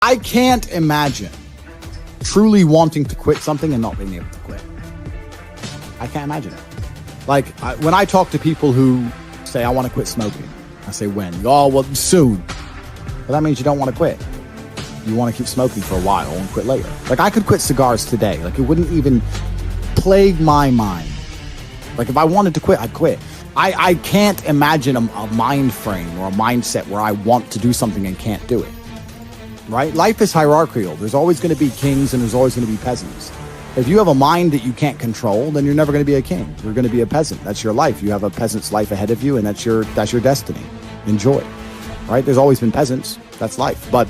I can't imagine truly wanting to quit something and not being able to quit. I can't imagine it. Like, when I talk to people who say, I want to quit smoking, I say, when? Oh, well, soon. But that means you don't want to quit. You want to keep smoking for a while and quit later. Like, I could quit cigars today. Like, it wouldn't even plague my mind. Like, if I wanted to quit, I'd quit. I can't imagine a mind frame or a mindset where I want to do something and can't do it. Right? Life is hierarchical. There's always going to be kings and there's always going to be peasants. If you have a mind that you can't control, then you're never going to be a king. You're going to be a peasant. That's your life. You have a peasant's life ahead of you, and that's your destiny. Enjoy. Right? There's always been peasants. That's life. But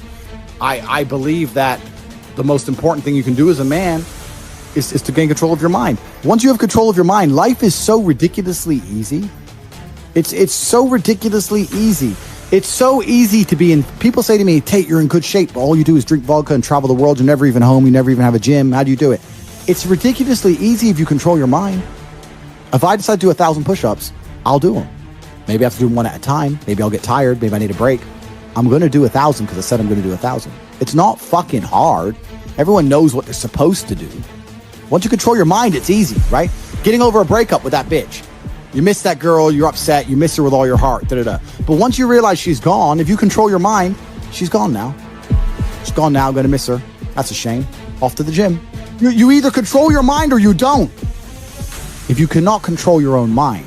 I believe that the most important thing you can do as a man is to gain control of your mind. Once you have control of your mind, life is so ridiculously easy. It's so ridiculously easy. It's so easy to be in. People say to me, Tate, you're in good shape. All you do is drink vodka and travel the world. You're never even home. You never even have a gym. How do you do it? It's ridiculously easy if you control your mind. If I decide to do 1,000 push-ups, I'll do them. Maybe I have to do them one at a time. Maybe I'll get tired. Maybe I need a break. I'm going to do 1,000 because I said I'm going to do 1,000. It's not fucking hard. Everyone knows what they're supposed to do. Once you control your mind, it's easy, right? Getting over a breakup with that bitch. You miss that girl, you're upset, you miss her with all your heart, da-da-da. But once you realize she's gone, if you control your mind, she's gone now. She's gone now, I'm going to miss her. That's a shame. Off to the gym. You either control your mind or you don't. If you cannot control your own mind,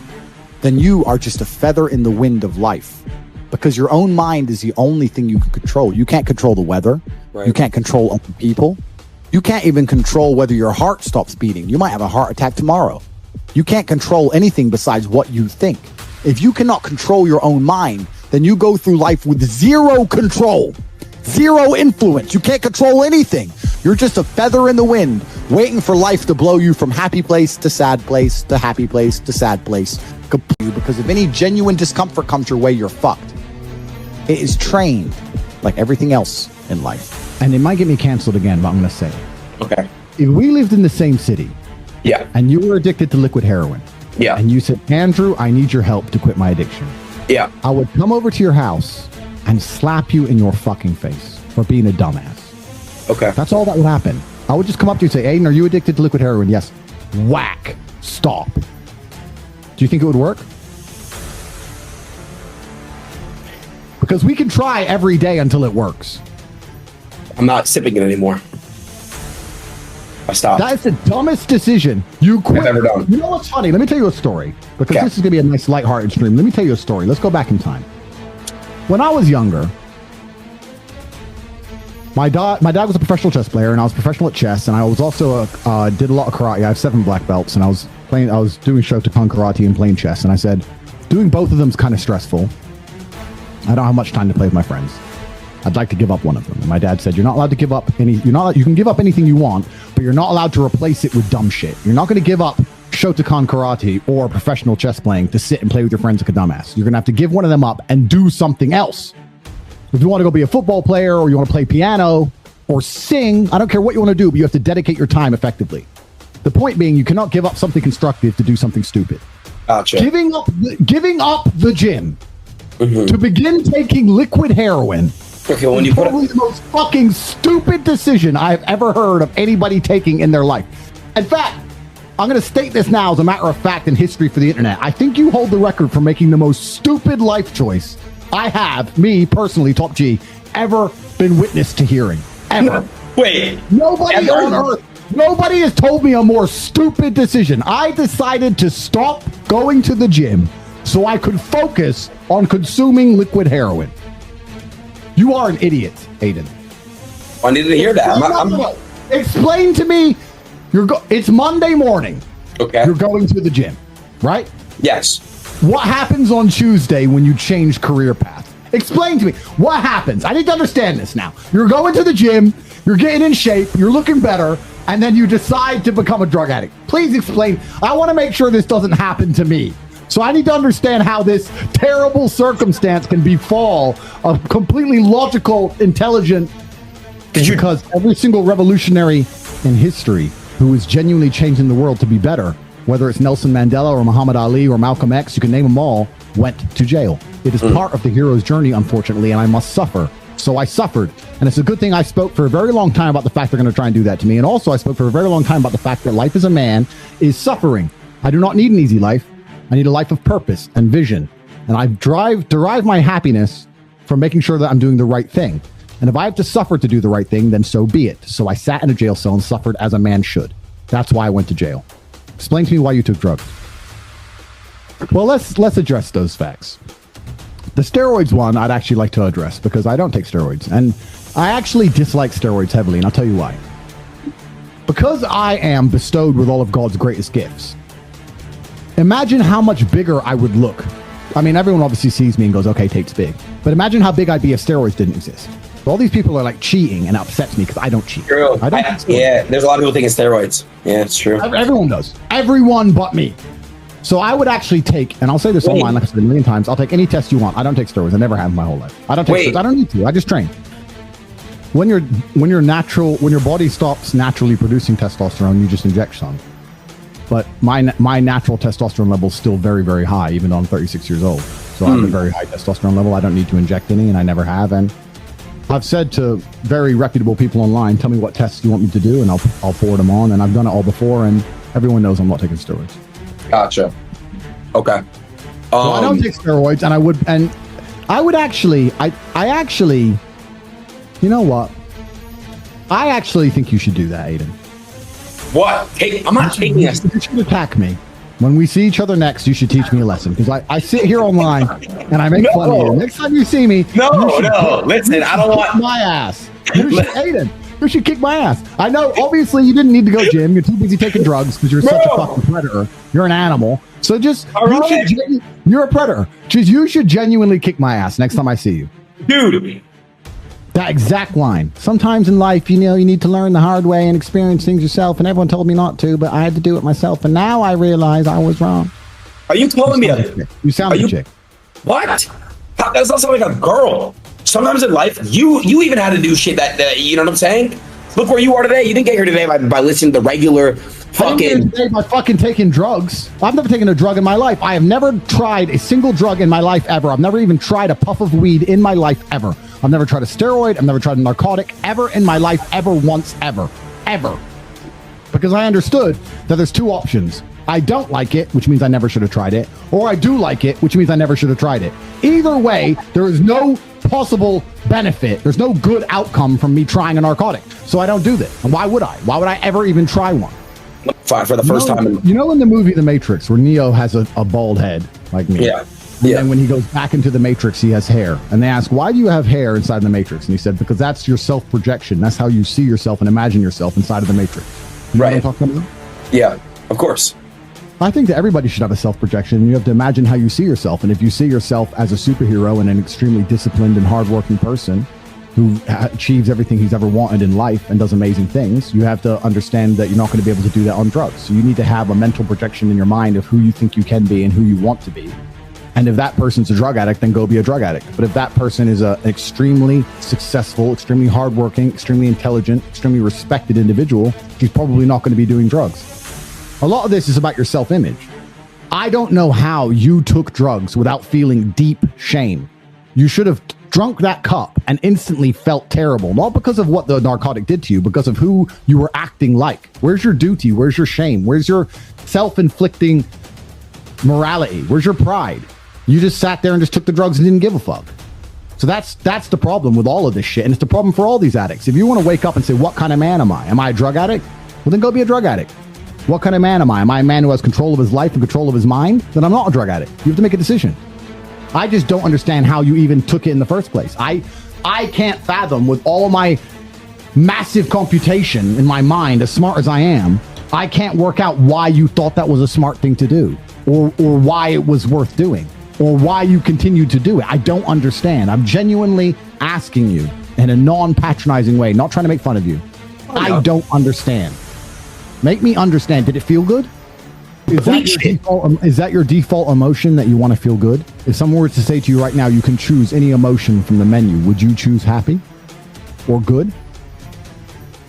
then you are just a feather in the wind of life. Because your own mind is the only thing you can control. You can't control the weather. Right. You can't control other people. You can't even control whether your heart stops beating. You might have a heart attack tomorrow. You can't control anything besides what you think. If you cannot control your own mind, then you go through life with zero control, zero influence. You can't control anything. You're just a feather in the wind, waiting for life to blow you from happy place to sad place to happy place to sad place. Because if any genuine discomfort comes your way, you're fucked. It is trained like everything else in life. And it might get me canceled again, but I'm going to say it. Okay. If we lived in the same city, yeah, and you were addicted to liquid heroin, yeah, and you said, Andrew, I need your help to quit my addiction, yeah, I would come over to your house and slap you in your fucking face for being a dumbass. Okay. That's all that would happen. I would just come up to you and say, Aiden, are you addicted to liquid heroin? Yes. Whack. Stop. Do you think it would work? Because we can try every day until it works. I'm not sipping it anymore. I stopped. That is the dumbest decision you quit. I've ever done. You know what's funny? Let me tell you a story. Because Okay. this is going to be a nice lighthearted stream. Let me tell you a story. Let's go back in time. When I was younger, my dad was a professional chess player, and I was professional at chess, and I was also did a lot of karate. I have 7 black belts, and I was doing Shotokan karate and playing chess, and I said, doing both of them is kind of stressful. I don't have much time to play with my friends. I'd like to give up one of them. And my dad said, you're not allowed to give up you can give up anything you want, but you're not allowed to replace it with dumb shit. You're not going to give up Shotokan karate or professional chess playing to sit and play with your friends like a dumbass. You're going to have to give one of them up and do something else. If you want to go be a football player or you want to play piano or sing, I don't care what you want to do, but you have to dedicate your time effectively. The point being, you cannot give up something constructive to do something stupid. Gotcha. Giving up the gym to begin taking liquid heroin. Okay, when you put probably the most fucking stupid decision I've ever heard of anybody taking in their life. In fact, I'm going to state this now as a matter of fact in history for the internet. I think you hold the record for making the most stupid life choice I have, me personally, Top G, ever been witness to hearing. Ever. Wait. Nobody on earth, nobody has told me a more stupid decision. I decided to stop going to the gym so I could focus on consuming liquid heroin. You are an idiot, Aiden. I needed to hear that. Explain to me. It's Monday morning. Okay. You're going to the gym, right? Yes. What happens on Tuesday when you change career path? Explain to me. What happens? I need to understand this now. You're going to the gym. You're getting in shape. You're looking better. And then you decide to become a drug addict. Please explain. I want to make sure this doesn't happen to me. So I need to understand how this terrible circumstance can befall a completely logical, intelligent, because every single revolutionary in history who is genuinely changing the world to be better, whether it's Nelson Mandela or Muhammad Ali or Malcolm X, you can name them all, went to jail. It is part of the hero's journey, unfortunately, and I must suffer So I suffered. And it's a good thing I spoke for a very long time about the fact they're going to try and do that to me. And also I spoke for a very long time about the fact that life as a man is suffering. I do not need an easy life. I need a life of purpose and vision. And I derive my happiness from making sure that I'm doing the right thing. And if I have to suffer to do the right thing, then so be it. So I sat in a jail cell and suffered as a man should. That's why I went to jail. Explain to me why you took drugs. Well, let's address those facts. The steroids one, I'd actually like to address because I don't take steroids. And I actually dislike steroids heavily, and I'll tell you why. Because I am bestowed with all of God's greatest gifts. Imagine how much bigger I would look. I mean, everyone obviously sees me and goes, okay, Tate's big. But imagine how big I'd be if steroids didn't exist. All these people are like cheating, and it upsets me because I don't cheat. True. Yeah, there's a lot of people thinking steroids. Yeah, it's true. Everyone does. Everyone but me. So I would actually take, and I'll say this online like I said a million times, I'll take any test you want. I don't take steroids. I never have my whole life. I don't take steroids. I don't need to. I just train. When your body stops naturally producing testosterone, you just inject some. But my natural testosterone level is still very, very high, even though I'm 36 years old. So I have a very high testosterone level. I don't need to inject any, and I never have. And I've said to very reputable people online, tell me what tests you want me to do, and I'll forward them on. And I've done it all before, and everyone knows I'm not taking steroids. Gotcha. Okay. So I don't take steroids, and I would actually, you know what? I actually think you should do that, Aiden. What? I'm not taking this. You should attack me. When we see each other next, you should teach me a lesson. Because I sit here online and I make fun of you. Next time you see me, listen, I don't want my ass. Aiden, you should kick my ass. I know, obviously, you didn't need to go gym. You're too busy taking drugs because you're such a fucking predator. You're an animal. So you're a predator. You should genuinely kick my ass next time I see you. Dude. That exact line. Sometimes in life, you need to learn the hard way and experience things yourself. And everyone told me not to, but I had to do it myself. And now I realize I was wrong. Are you calling me You sound like a chick. What? That doesn't sound like a girl. Sometimes in life, you even had to do shit that you know what I'm saying? Look where you are today. You didn't get here today by listening to the regular fucking... by fucking taking drugs. I've never taken a drug in my life. I have never tried a single drug in my life ever. I've never even tried a puff of weed in my life ever. I've never tried a steroid. I've never tried a narcotic ever in my life, ever once, ever. Because I understood that there's two options. I don't like it, which means I never should have tried it, or I do like it, which means I never should have tried it. Either way, there is no possible benefit. There's no good outcome from me trying a narcotic. So I don't do this. And why would I? Why would I ever even try one? For the first time. You know in the movie The Matrix, where Neo has a bald head, like me? Yeah. And when he goes back into the Matrix, he has hair. And they ask, why do you have hair inside the Matrix? And he said, because that's your self-projection. That's how you see yourself and imagine yourself inside of the Matrix. You know what I'm talking about? Yeah, of course. I think that everybody should have a self-projection. You have to imagine how you see yourself. And if you see yourself as a superhero and an extremely disciplined and hardworking person who achieves everything he's ever wanted in life and does amazing things, you have to understand that you're not going to be able to do that on drugs. So you need to have a mental projection in your mind of who you think you can be and who you want to be. And if that person's a drug addict, then go be a drug addict. But if that person is an extremely successful, extremely hardworking, extremely intelligent, extremely respected individual, he's probably not going to be doing drugs. A lot of this is about your self-image. I don't know how you took drugs without feeling deep shame. You should have drunk that cup and instantly felt terrible, not because of what the narcotic did to you, because of who you were acting like. Where's your duty? Where's your shame? Where's your self-inflicting morality? Where's your pride? You just sat there and just took the drugs and didn't give a fuck. So that's the problem with all of this shit. And it's the problem for all these addicts. If you want to wake up and say, what kind of man am I? Am I a drug addict? Well, then go be a drug addict. What kind of man am I? Am I a man who has control of his life and control of his mind? Then I'm not a drug addict. You have to make a decision. I just don't understand how you even took it in the first place. I can't fathom, with all of my massive computation in my mind, as smart as I am, I can't work out why you thought that was a smart thing to do, or why it was worth doing, or why you continued to do it. I don't understand. I'm genuinely asking you in a non-patronizing way, not trying to make fun of you. I don't understand. Make me understand. Did it feel good? Is that your default emotion, that you want to feel good? If someone were to say to you right now, you can choose any emotion from the menu, would you choose happy or good?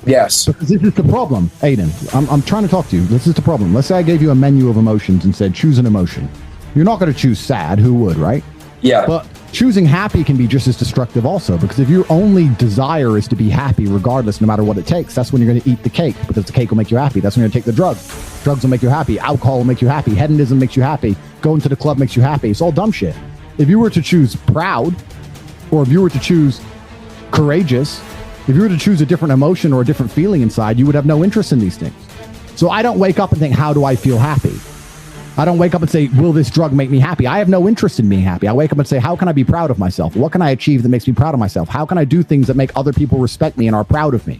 Yes. Because this is the problem, Aiden. I'm trying to talk to you. This is the problem. Let's say I gave you a menu of emotions and said, choose an emotion. You're not going to choose sad. Who would, right? Yeah. But choosing happy can be just as destructive also, because if your only desire is to be happy regardless, no matter what it takes, that's when you're going to eat the cake, because the cake will make you happy. That's when you're going to take the drugs will make you happy, alcohol will make you happy, hedonism makes you happy, going to the club makes you happy. It's all dumb shit. If you were to choose proud, or if you were to choose courageous, if you were to choose a different emotion or a different feeling inside, you would have no interest in these things. So I don't wake up and think, how do I feel happy? I don't wake up and say, will this drug make me happy? I have no interest in being happy. I wake up and say, how can I be proud of myself? What can I achieve that makes me proud of myself? How can I do things that make other people respect me and are proud of me?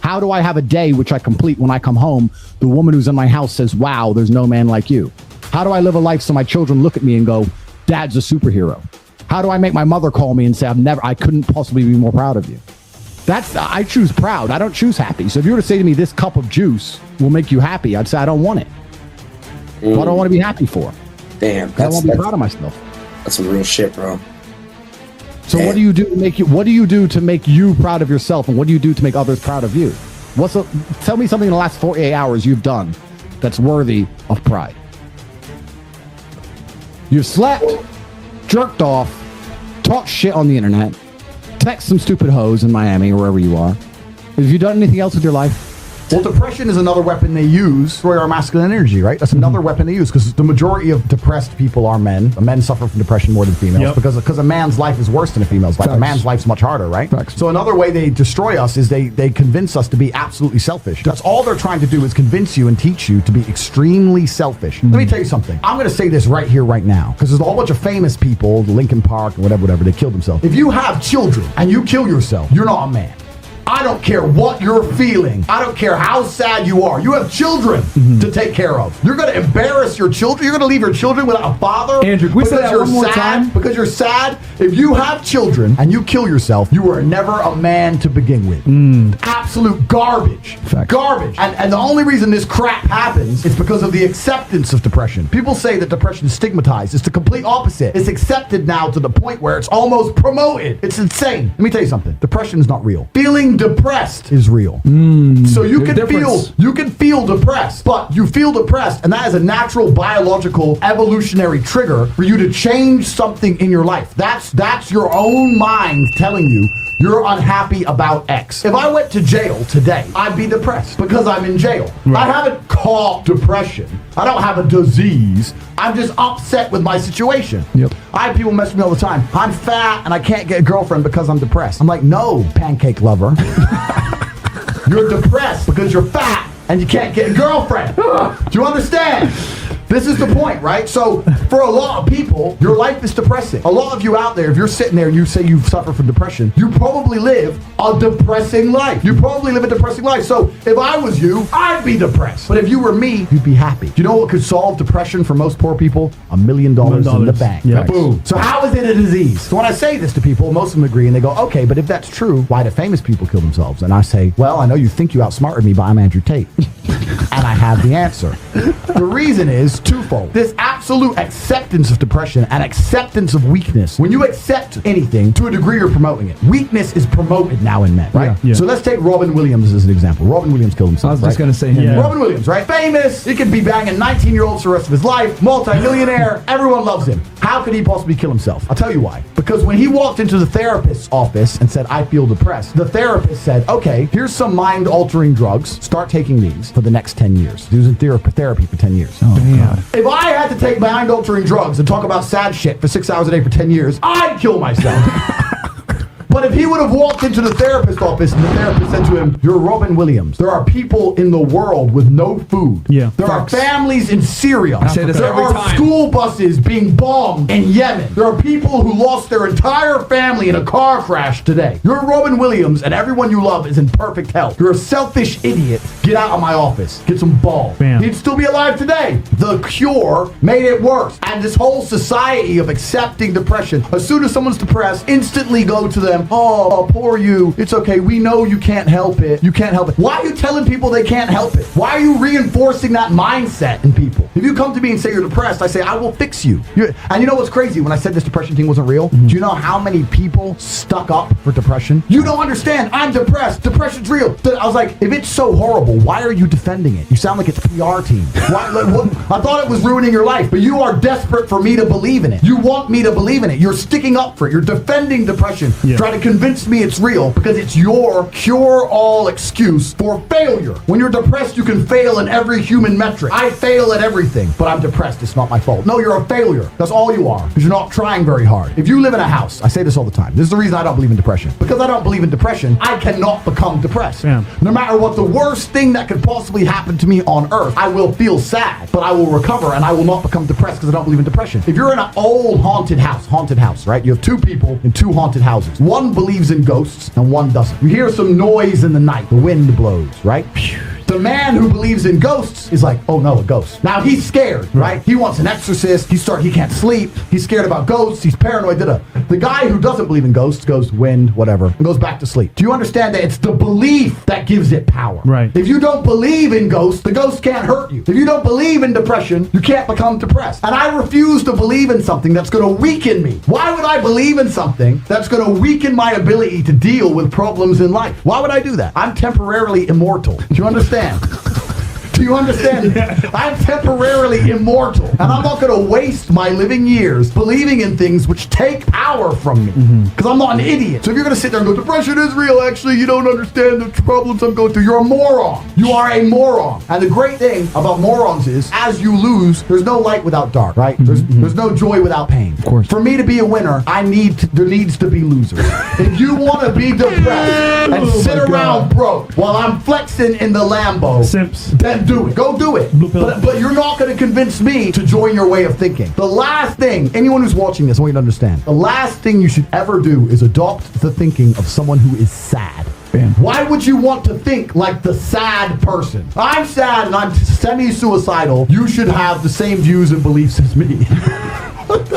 How do I have a day which I complete when I come home? The woman who's in my house says, wow, there's no man like you. How do I live a life so my children look at me and go, Dad's a superhero? How do I make my mother call me and say, I couldn't possibly be more proud of you? I choose proud. I don't choose happy. So if you were to say to me, this cup of juice will make you happy, I'd say, I don't want it. What do I want to be happy for? Damn, I want to be proud of myself. That's some real shit, bro. So what do you do to make you? What do you do to make you proud of yourself, and what do you do to make others proud of you? Tell me something in the last 48 hours you've done that's worthy of pride. You've slept, jerked off, talked shit on the internet, text some stupid hoes in Miami or wherever you are. Have you done anything else with your life? Well, depression is another weapon they use for our masculine energy, right? That's another weapon they use, because the majority of depressed people are men. Men suffer from depression more than females, because a man's life is worse than a female's life. A man's life's much harder, right? So another way they destroy us is they convince us to be absolutely selfish. That's all they're trying to do, is convince you and teach you to be extremely selfish. Let me tell you something. I'm going to say this right here, right now, because there's a whole bunch of famous people, Lincoln Park and whatever, they killed themselves. If you have children and you kill yourself, you're not a man. I don't care what you're feeling. I don't care how sad you are. You have children to take care of. You're going to embarrass your children. You're going to leave your children without a father. Andrew, can we say that one more time? Because you're sad. If you have children and you kill yourself, you were never a man to begin with. Absolute garbage. Fact. Garbage. And the only reason this crap happens is because of the acceptance of depression. People say that depression is stigmatized. It's the complete opposite. It's accepted now to the point where it's almost promoted. It's insane. Let me tell you something. Depression is not real. Feeling depressed is real. So you can feel depressed, but you feel depressed, and that is a natural biological evolutionary trigger for you to change something in your life. That's your own mind telling you you're unhappy about X. If I went to jail today, I'd be depressed because I'm in jail. I haven't caught depression. I don't have a disease. I'm just upset with my situation. I have people mess with me all the time. I'm fat and I can't get a girlfriend because I'm depressed. I'm like, no, pancake lover. You're depressed because you're fat and you can't get a girlfriend. Do you understand? This is the point, right? So for a lot of people, your life is depressing. A lot of you out there, if you're sitting there and you say you suffer from depression, you probably live a depressing life. You probably live a depressing life. So if I was you, I'd be depressed. But if you were me, you'd be happy. Do you know what could solve depression for most poor people? $1 million in the bank. Boom. So how is it a disease? So when I say this to people, most of them agree and they go, okay, but if that's true, why do famous people kill themselves? And I say, well, I know you think you outsmarted me, but I'm Andrew Tate. And I have the answer. The reason is twofold. This absolute acceptance of depression and acceptance of weakness. When you accept anything, to a degree you're promoting it. Weakness is promoted now in men, right? So let's take Robin Williams as an example. Robin Williams killed himself, I was just going to say him. Robin Williams, right? Famous. He could be banging 19-year-olds for the rest of his life. Multi-millionaire. Everyone loves him. How could he possibly kill himself? I'll tell you why. Because when he walked into the therapist's office and said, I feel depressed, the therapist said, okay, here's some mind-altering drugs. Start taking these for the next 10 years. He was in therapy for 10 years. Oh, God. If I had to take mind-altering drugs and talk about sad shit for 6 hours a day for 10 years, I'd kill myself. But if he would have walked into the therapist's office and the therapist said to him, you're Robin Williams. There are people in the world with no food. There are families in Syria. I say this there every are time. school buses being bombed in Yemen. There are people who lost their entire family in a car crash today. You're Robin Williams and everyone you love is in perfect health. You're a selfish idiot. Get out of my office. Get some balls. He'd still be alive today. The cure made it worse. And this whole society of accepting depression, as soon as someone's depressed, instantly go to them time, oh, poor you. It's okay. We know you can't help it. You can't help it. Why are you telling people they can't help it? Why are you reinforcing that mindset in people? If you come to me and say you're depressed, I say, I will fix you. And you know what's crazy? When I said this depression thing wasn't real, do you know how many people stuck up for depression? You don't understand. I'm depressed. Depression's real. I was like, if it's so horrible, why are you defending it? You sound like it's PR team. Why, I thought it was ruining your life, but you are desperate for me to believe in it. You want me to believe in it. You're sticking up for it. You're defending depression. Yeah. Trying to convince me it's real because it's your cure-all excuse for failure. When you're depressed, you can fail in every human metric. I fail at everything, but I'm depressed. It's not my fault. No, you're a failure. That's all you are, because you're not trying very hard. If you live in a house, I say this all the time. This is the reason I don't believe in depression. Because I don't believe in depression, I cannot become depressed. Yeah. No matter what the worst thing that could possibly happen to me on earth, I will feel sad, but I will recover and I will not become depressed because I don't believe in depression. If you're in an old haunted house, right? You have two people in two haunted houses. One believes in ghosts and one doesn't. You hear some noise in the night. The wind blows, right? The man who believes in ghosts is like, oh no, a ghost. Now he's scared, right? He wants an exorcist. He can't sleep. He's scared about ghosts. He's paranoid. The guy who doesn't believe in ghosts goes wind, whatever, and goes back to sleep. Do you understand that it's the belief that gives it power? Right. If you don't believe in ghosts, the ghost can't hurt you. If you don't believe in depression, you can't become depressed. And I refuse to believe in something that's going to weaken me. Why would I believe in something that's going to weaken my ability to deal with problems in life? Why would I do that? I'm temporarily immortal. Do you understand? Do you understand? Yeah. I'm temporarily immortal, and I'm not going to waste my living years believing in things which take power from me, because I'm not an idiot. So if you're going to sit there and go, depression is real, actually, you don't understand the problems I'm going through, you're a moron. You are a moron. And the great thing about morons is, as you lose, there's no light without dark, right? There's no joy without pain. Of course. For me to be a winner, there needs to be losers. If you want to be depressed and sit around broke while I'm flexing in the Lambo, Simps, then do it. Go do it. But you're not going to convince me to join your way of thinking. The last thing, anyone who's watching this, I want you to understand, the last thing you should ever do is adopt the thinking of someone who is sad. Bam. Why would you want to think like the sad person? I'm sad and I'm semi-suicidal. You should have the same views and beliefs as me. Get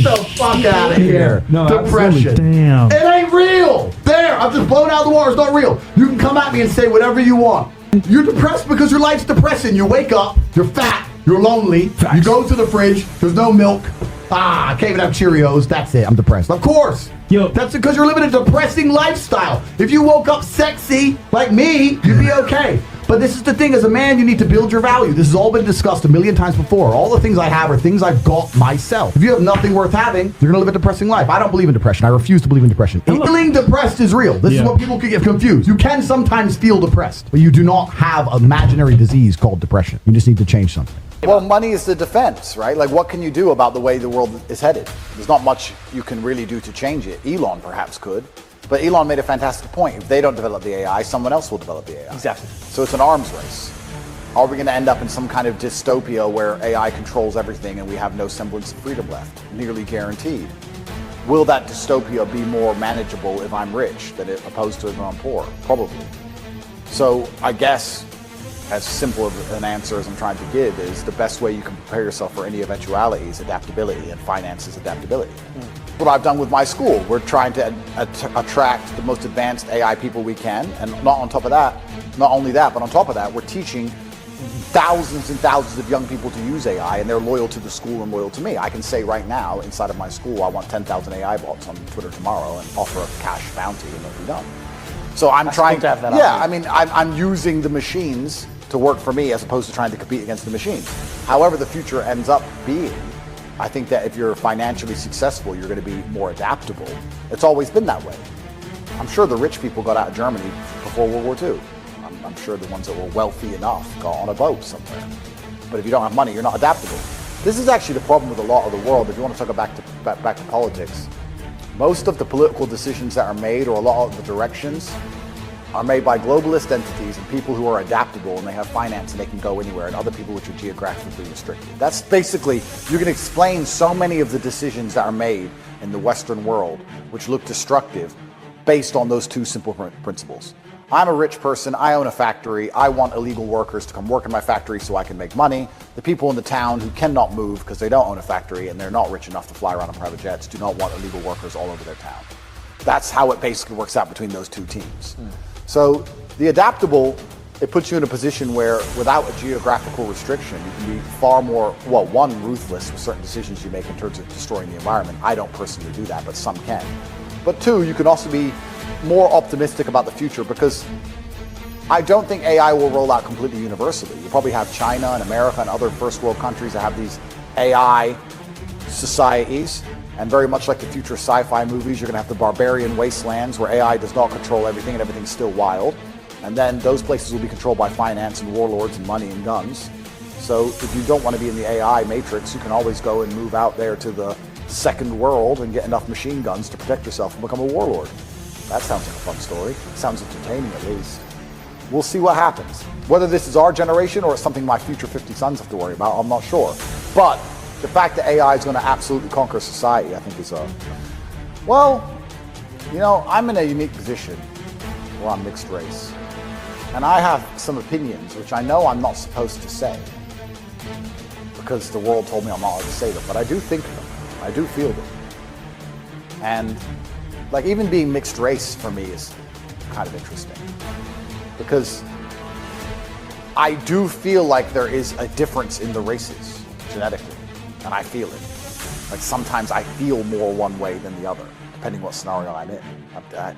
the fuck out of here. No, depression. Damn. It ain't real. There, I've just blown out the water. It's not real. You can come at me and say whatever you want. You're depressed because your life's depressing. You wake up, you're fat, you're lonely, Facts. You go to the fridge, there's no milk. I can't even have Cheerios. That's it. I'm depressed. Of course. Yo. That's because you're living a depressing lifestyle. If you woke up sexy like me, you'd be okay. But this is the thing, as a man, you need to build your value. This has all been discussed a million times before. All the things I have are things I've got myself. If you have nothing worth having, you're going to live a depressing life. I don't believe in depression. I refuse to believe in depression. Feeling depressed is real. This is what people can get confused. You can sometimes feel depressed, but you do not have an imaginary disease called depression. You just need to change something. Well, money is the defense, right? Like, what can you do about the way the world is headed? There's not much you can really do to change it. Elon perhaps could. But Elon made a fantastic point. If they don't develop the AI, someone else will develop the AI. Exactly. So it's an arms race. Are we going to end up in some kind of dystopia where AI controls everything and we have no semblance of freedom left? Nearly guaranteed. Will that dystopia be more manageable if I'm rich than opposed to if I'm poor? Probably. So I guess, as simple of an answer as I'm trying to give, is the best way you can prepare yourself for any eventuality is adaptability, and finance is adaptability. What I've done with my school, we're trying to attract the most advanced AI people we can, and not only that, but on top of that, we're teaching thousands and thousands of young people to use AI, and they're loyal to the school and loyal to me. I can say right now, inside of my school, I want 10,000 AI bots on Twitter tomorrow and offer a cash bounty, and it'll be done. So I'm trying to have that. Yeah, I mean, I'm using the machines to work for me as opposed to trying to compete against the machines. However the future ends up being, I think that if you're financially successful, you're going to be more adaptable. It's always been that way. I'm sure the rich people got out of Germany before World War II. I'm sure the ones that were wealthy enough got on a boat somewhere. But if you don't have money, you're not adaptable. This is actually the problem with a lot of the world. If you want to talk back to politics, most of the political decisions that are made, or a lot of the directions, are made by globalist entities and people who are adaptable and they have finance and they can go anywhere, and other people which are geographically restricted. That's basically, you can explain so many of the decisions that are made in the Western world which look destructive based on those two simple principles. I'm a rich person, I own a factory, I want illegal workers to come work in my factory so I can make money. The people in the town who cannot move because they don't own a factory and they're not rich enough to fly around in private jets do not want illegal workers all over their town. That's how it basically works out between those two teams. So the adaptable, it puts you in a position where without a geographical restriction, you can be far more, well, one, ruthless with certain decisions you make in terms of destroying the environment. I don't personally do that, but some can. But two, you can also be more optimistic about the future because I don't think AI will roll out completely universally. You probably have China and America and other first world countries that have these AI societies, and very much like the future sci-fi movies, you're going to have the barbarian wastelands where AI does not control everything and everything's still wild. And then those places will be controlled by finance and warlords and money and guns. So if you don't want to be in the AI matrix, you can always go and move out there to the second world and get enough machine guns to protect yourself and become a warlord. That sounds like a fun story. It sounds entertaining at least. We'll see what happens. Whether this is our generation or it's something my future 50 sons have to worry about, I'm not sure. But the fact that AI is going to absolutely conquer society, I think is well, you know, I'm in a unique position where I'm mixed race. And I have some opinions, which I know I'm not supposed to say because the world told me I'm not allowed to say them, but I do think them. I do feel them. And like even being mixed race for me is kind of interesting because I do feel like there is a difference in the races genetically, and I feel it. Like sometimes I feel more one way than the other, depending what scenario I'm in.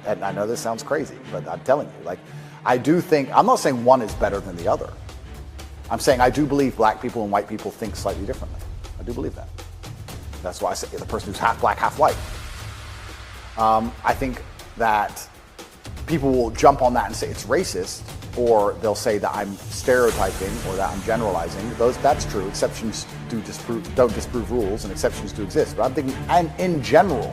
And I know this sounds crazy, but I'm telling you, like I do think, I'm not saying one is better than the other. I'm saying I do believe black people and white people think slightly differently. I do believe that. That's why I say the person who's half black, half white. I think that people will jump on that and say it's racist, or they'll say that I'm stereotyping or that I'm generalizing. That's true. Exceptions don't disprove rules, and exceptions do exist. But I'm thinking, and in general,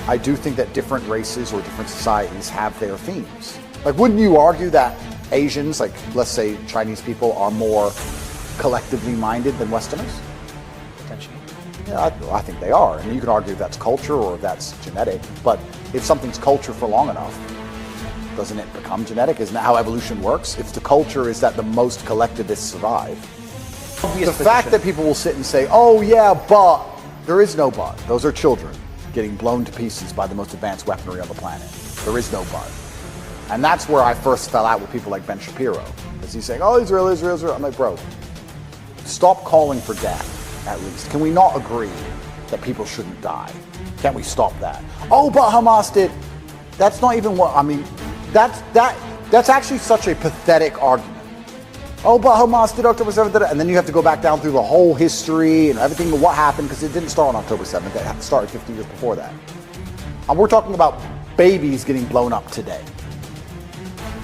I do think that different races or different societies have their themes. Like, wouldn't you argue that Asians, like let's say Chinese people, are more collectively minded than Westerners? Potentially. Yeah, I think they are. And you can argue if that's culture or if that's genetic. But if something's culture for long enough, doesn't it become genetic? Isn't that how evolution works? If the culture is that the most collectivists survive. The fact that people will sit and say, oh yeah, but, there is no but. Those are children getting blown to pieces by the most advanced weaponry on the planet. There is no but. And that's where I first fell out with people like Ben Shapiro. Because he's saying, oh, Israel, Israel, Israel. I'm like, bro, stop calling for death, at least. Can we not agree that people shouldn't die? Can't we stop that? Oh, but Hamas did. That's not even what, I mean, that's actually such a pathetic argument. Oh, but Hamas did October 7th, and then you have to go back down through the whole history and everything, what happened, because it didn't start on October 7th. It started 50 years before that. And we're talking about babies getting blown up today.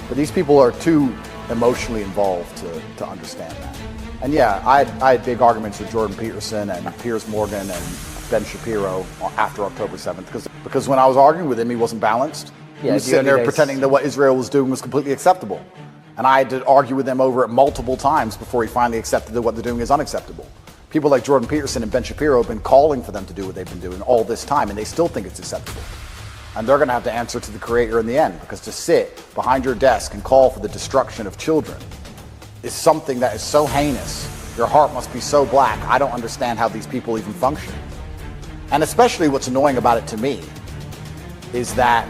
But these people are too emotionally involved to understand that. And yeah, I had big arguments with Jordan Peterson and Piers Morgan and Ben Shapiro after October 7th, because when I was arguing with him, he wasn't balanced. He was sitting there pretending that what Israel was doing was completely acceptable. And I had to argue with him over it multiple times before he finally accepted that what they're doing is unacceptable. People like Jordan Peterson and Ben Shapiro have been calling for them to do what they've been doing all this time, and they still think it's acceptable. And they're going to have to answer to the Creator in the end, because to sit behind your desk and call for the destruction of children is something that is so heinous. Your heart must be so black. I don't understand how these people even function. And especially what's annoying about it to me is that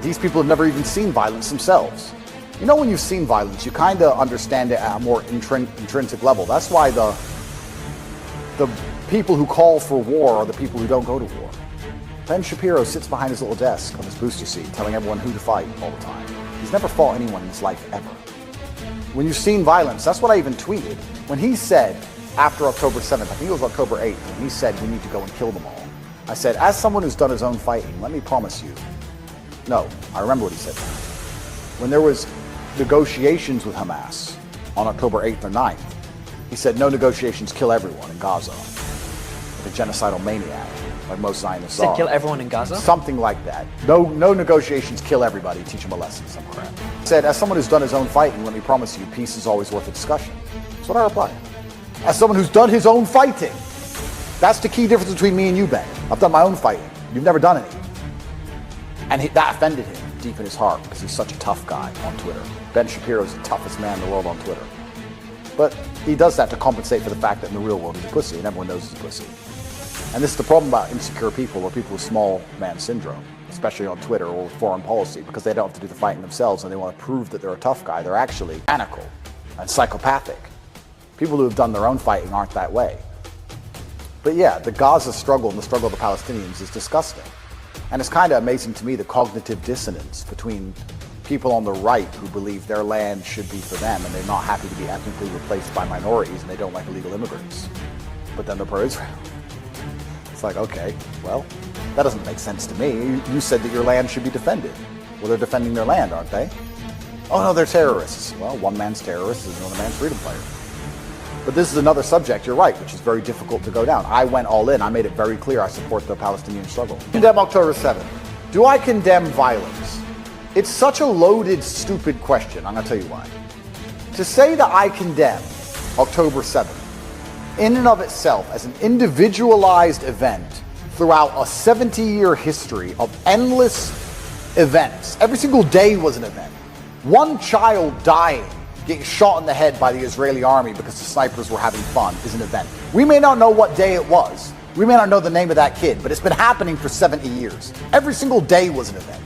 these people have never even seen violence themselves. You know, when you've seen violence, you kind of understand it at a more intrinsic level. That's why the people who call for war are the people who don't go to war. Ben Shapiro sits behind his little desk on his booster seat telling everyone who to fight all the time. He's never fought anyone in his life ever. When you've seen violence, that's what I even tweeted. When he said, after October 7th, I think it was October 8th, when he said we need to go and kill them all, I said, as someone who's done his own fighting, let me promise you. No, I remember what he said. When there was negotiations with Hamas on October 8th or 9th, he said no negotiations, kill everyone in Gaza. Like a genocidal maniac, like most Zionists are. Kill everyone in Gaza? Something like that. No negotiations, kill everybody, teach them a lesson, some crap. He said, as someone who's done his own fighting, let me promise you, peace is always worth a discussion. That's what I replied. As someone who's done his own fighting, that's the key difference between me and you, Ben. I've done my own fighting. You've never done any. And that offended him deep in his heart because he's such a tough guy on Twitter. Ben Shapiro is the toughest man in the world on Twitter. But he does that to compensate for the fact that in the real world he's a pussy, and everyone knows he's a pussy. And this is the problem about insecure people or people with small man syndrome. especially on Twitter or foreign policy, because they don't have to do the fighting themselves and they want to prove that they're a tough guy. They're actually tyrannical and psychopathic. People who have done their own fighting aren't that way. But yeah, the Gaza struggle and the struggle of the Palestinians is disgusting. And it's kind of amazing to me the cognitive dissonance between people on the right who believe their land should be for them and they're not happy to be ethnically replaced by minorities and they don't like illegal immigrants. But then they're pro-Israel. It's like, okay, well, that doesn't make sense to me. You said that your land should be defended. Well, they're defending their land, aren't they? Oh no, they're terrorists. Well, one man's terrorist is another man's freedom fighter. But this is another subject, you're right, which is very difficult to go down. I went all in. I made it very clear I support the Palestinian struggle. Condemn October 7th. Do I condemn violence? It's such a loaded, stupid question. I'm going to tell you why. To say that I condemn October 7th in and of itself as an individualized event throughout a 70-year history of endless events. Every single day was an event. One child dying, getting shot in the head by the Israeli army because the snipers were having fun is an event. We may not know what day it was. We may not know the name of that kid, but it's been happening for 70 years. Every single day was an event.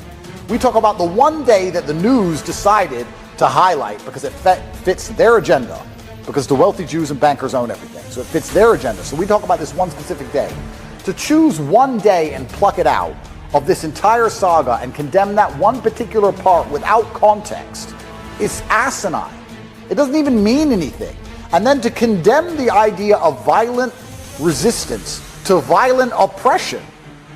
We talk about the one day that the news decided to highlight because it fits their agenda, because the wealthy Jews and bankers own everything. So it fits their agenda. So we talk about this one specific day. To choose one day and pluck it out of this entire saga and condemn that one particular part without context is asinine. It doesn't even mean anything. And then to condemn the idea of violent resistance to violent oppression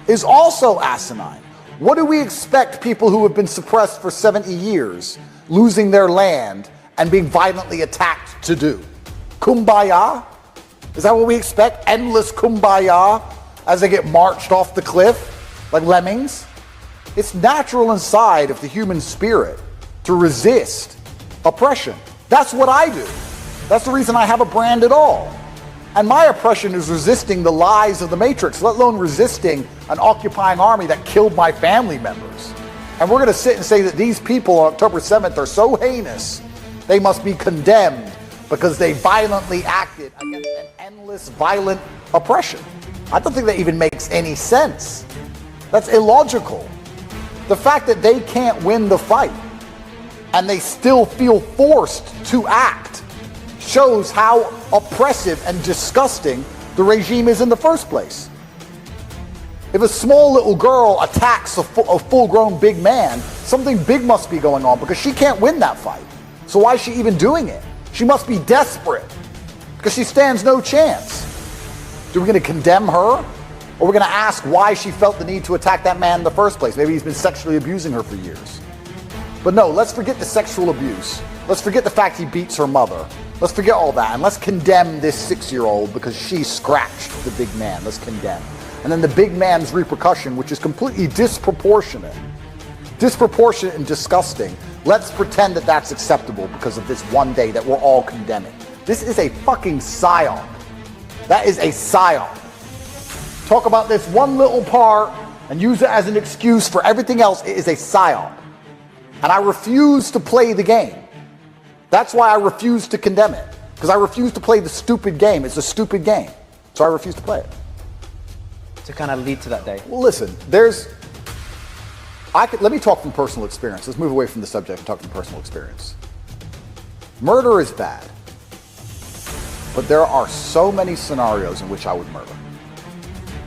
is also asinine. What do we expect people who have been suppressed for 70 years, losing their land and being violently attacked to do? Kumbaya? Is that what we expect? Endless kumbaya as they get marched off the cliff like lemmings? It's natural inside of the human spirit to resist oppression. That's what I do. That's the reason I have a brand at all. And my oppression is resisting the lies of the Matrix, let alone resisting an occupying army that killed my family members. And we're going to sit and say that these people on October 7th are so heinous, they must be condemned because they violently acted against an endless violent oppression. I don't think that even makes any sense. That's illogical. The fact that they can't win the fight and they still feel forced to act shows how oppressive and disgusting the regime is in the first place. If a small little girl attacks a full-grown big man, something big must be going on because she can't win that fight. So why is she even doing it? She must be desperate because she stands no chance. Are we going to condemn her? Or we're going to ask why she felt the need to attack that man in the first place? Maybe he's been sexually abusing her for years. But no, let's forget the sexual abuse. Let's forget the fact he beats her mother. Let's forget all that, and let's condemn this 6-year-old because she scratched the big man. Let's condemn. And then the big man's repercussion, which is completely disproportionate and disgusting. Let's pretend that that's acceptable because of this one day that we're all condemning. This is a fucking psyop. That is a psyop. Talk about this one little part and use it as an excuse for everything else. It is a psyop. And I refuse to play the game. That's why I refuse to condemn it. Because I refuse to play the stupid game. It's a stupid game. So I refuse to play it. To kind of lead to that day. Well, listen, let me talk from personal experience. Let's move away from the subject and talk from personal experience. Murder is bad. But there are so many scenarios in which I would murder.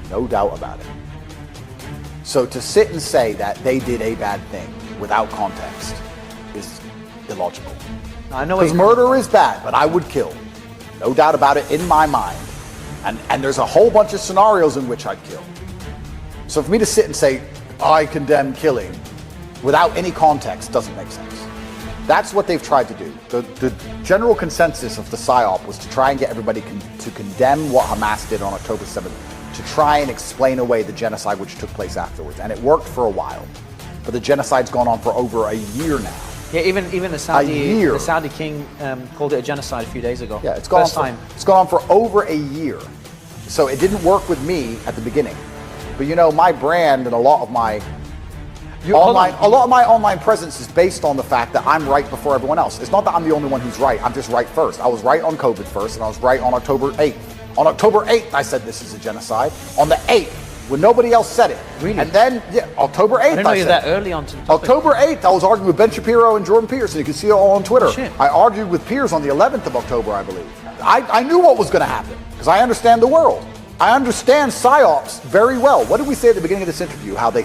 No doubt about it. So to sit and say that they did a bad thing without context is illogical. I know because murder is bad, but I would kill. No doubt about it in my mind. And there's a whole bunch of scenarios in which I'd kill. So for me to sit and say, I condemn killing without any context doesn't make sense. That's what they've tried to do. The general consensus of the PSYOP was to try and get everybody to condemn what Hamas did on October 7th, to try and explain away the genocide which took place afterwards. And it worked for a while. But the genocide's gone on for over a year now. Yeah, even the Saudi king called it a genocide a few days ago. Yeah, it's gone on for over a year. So it didn't work with me at the beginning. But you know, my brand and a lot of my online presence is based on the fact that I'm right before everyone else. It's not that I'm the only one who's right. I'm just right first. I was right on COVID first, and I was right on October 8th. On October 8th, I said this is a genocide. On the 8th, when nobody else said it. Really? And then, October 8th, I didn't know you were said that early on to the topic. October 8th, I was arguing with Ben Shapiro and Jordan Peterson. You can see it all on Twitter. Shit. I argued with Piers on the 11th of October, I believe. I knew what was going to happen because I understand the world. I understand psyops very well. What did we say at the beginning of this interview? How they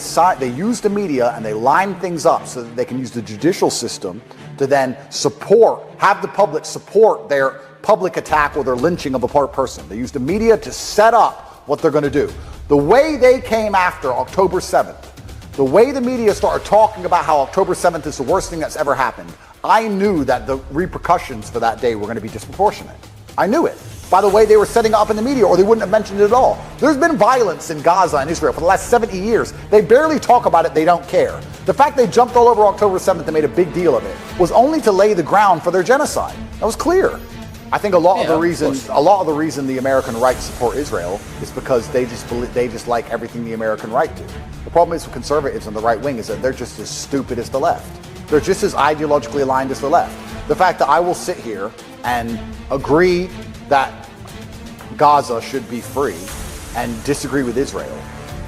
use the media and they line things up so that they can use the judicial system to then have the public support their public attack or their lynching of a person. They use the media to set up what they're going to do. The way they came after October 7th, the way the media started talking about how October 7th is the worst thing that's ever happened, I knew that the repercussions for that day were going to be disproportionate. I knew it. By the way they were setting it up in the media, or they wouldn't have mentioned it at all. There's been violence in Gaza and Israel for the last 70 years. They barely talk about it, they don't care. The fact they jumped all over October 7th and made a big deal of it was only to lay the ground for their genocide. That was clear. I think a lot of the reason the American right support Israel is because they just like everything the American right do. The problem is with conservatives on the right wing is that they're just as stupid as the left. They're just as ideologically aligned as the left. The fact that I will sit here and agree that Gaza should be free and disagree with Israel,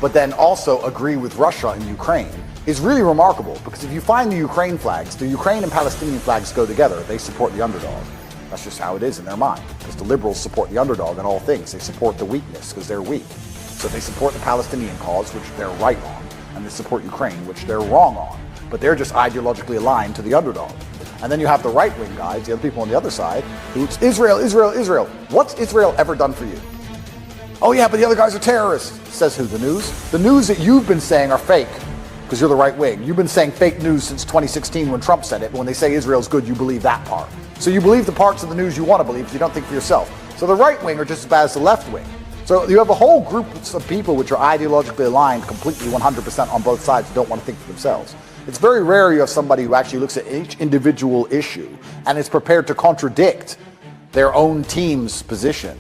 but then also agree with Russia and Ukraine is really remarkable, because if you find the Ukraine flags, the Ukraine and Palestinian flags go together. They support the underdog. That's just how it is in their mind, because the liberals support the underdog in all things. They support the weakness because they're weak. So they support the Palestinian cause, which they're right on, and they support Ukraine, which they're wrong on. But they're just ideologically aligned to the underdog. And then you have the right-wing guys, the other people on the other side, who it's Israel, Israel, Israel. What's Israel ever done for you? Oh yeah, but the other guys are terrorists. Says who? The news? The news that you've been saying are fake, because you're the right wing. You've been saying fake news since 2016 when Trump said it, but when they say Israel's good, you believe that part. So you believe the parts of the news you want to believe, but you don't think for yourself. So the right wing are just as bad as the left wing. So you have a whole group of people which are ideologically aligned completely 100% on both sides who don't want to think for themselves. It's very rare you have somebody who actually looks at each individual issue and is prepared to contradict their own team's position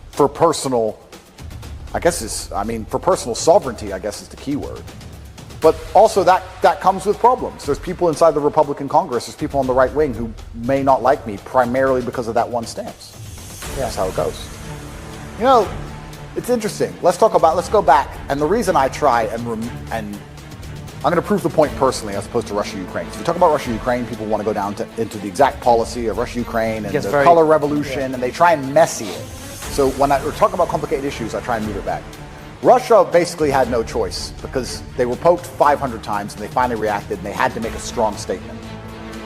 for personal, for personal sovereignty, I guess is the key word. But also that comes with problems. There's people inside the Republican Congress, there's people on the right wing who may not like me primarily because of that one stance. Yeah, that's how it goes. You know, it's interesting. Let's go back. And the reason I try and I'm going to prove the point personally as opposed to Russia-Ukraine. So if you talk about Russia-Ukraine, people want to go down into the exact policy of Russia-Ukraine and the color revolution, and they try and messy it. So when we're talking about complicated issues, I try and move it back. Russia basically had no choice because they were poked 500 times and they finally reacted and they had to make a strong statement.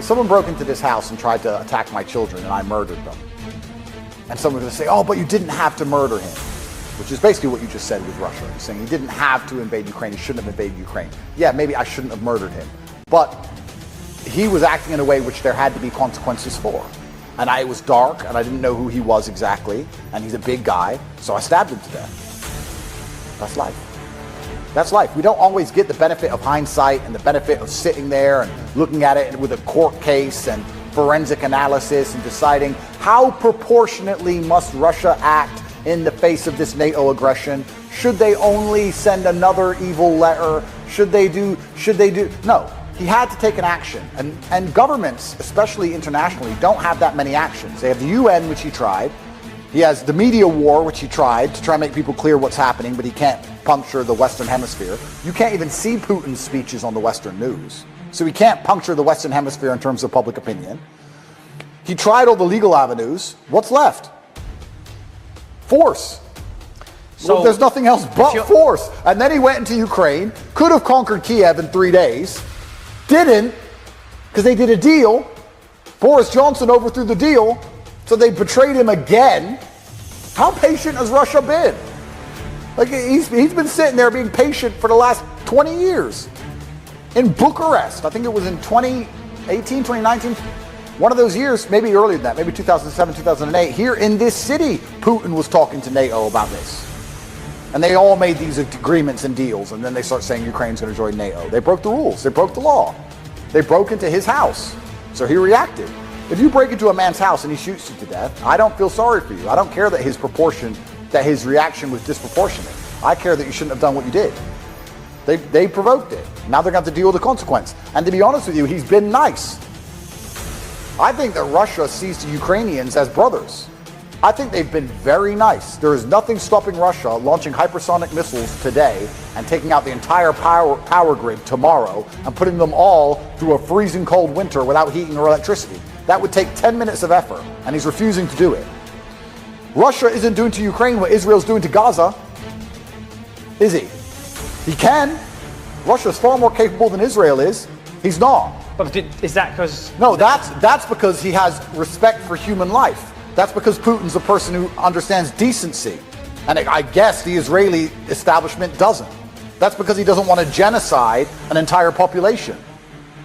Someone broke into this house and tried to attack my children and I murdered them. And someone's going to say, oh, but you didn't have to murder him. Which is basically what you just said with Russia. You're saying he didn't have to invade Ukraine. He shouldn't have invaded Ukraine. Yeah, maybe I shouldn't have murdered him. But he was acting in a way which there had to be consequences for. And it was dark, and I didn't know who he was exactly. And he's a big guy, so I stabbed him to death. That's life. That's life. We don't always get the benefit of hindsight and the benefit of sitting there and looking at it with a court case and forensic analysis and deciding how proportionately must Russia act in the face of this NATO aggression. Should they only send another evil letter? Should they do? No, he had to take an action. And governments, especially internationally, don't have that many actions. They have the UN, which he tried. He has the media war, which he tried to try and make people clear what's happening, but he can't puncture the Western Hemisphere. You can't even see Putin's speeches on the Western news. So he can't puncture the Western Hemisphere in terms of public opinion. He tried all the legal avenues. What's left? Force. So there's nothing else but force. And then he went into Ukraine, could have conquered Kiev in 3 days, didn't, because they did a deal. Boris Johnson overthrew the deal, so they betrayed him again. How patient has Russia been? Like he's been sitting there being patient for the last 20 years. In Bucharest, I think it was in 2018, 2019, one of those years, maybe earlier than that, maybe 2007, 2008, here in this city, Putin was talking to NATO about this. And they all made these agreements and deals, and then they start saying Ukraine's going to join NATO. They broke the rules. They broke the law. They broke into his house. So he reacted. If you break into a man's house and he shoots you to death, I don't feel sorry for you. I don't care that his reaction was disproportionate. I care that you shouldn't have done what you did. They provoked it. Now they're going to have to deal with the consequence. And to be honest with you, he's been nice. I think that Russia sees the Ukrainians as brothers. I think they've been very nice. There is nothing stopping Russia launching hypersonic missiles today and taking out the entire power grid tomorrow and putting them all through a freezing cold winter without heating or electricity. That would take 10 minutes of effort, and he's refusing to do it. Russia isn't doing to Ukraine what Israel's doing to Gaza, is he? He can. Russia's far more capable than Israel is. He's not. But is that because... No, that's because he has respect for human life. That's because Putin's a person who understands decency. And I guess the Israeli establishment doesn't. That's because he doesn't want to genocide an entire population.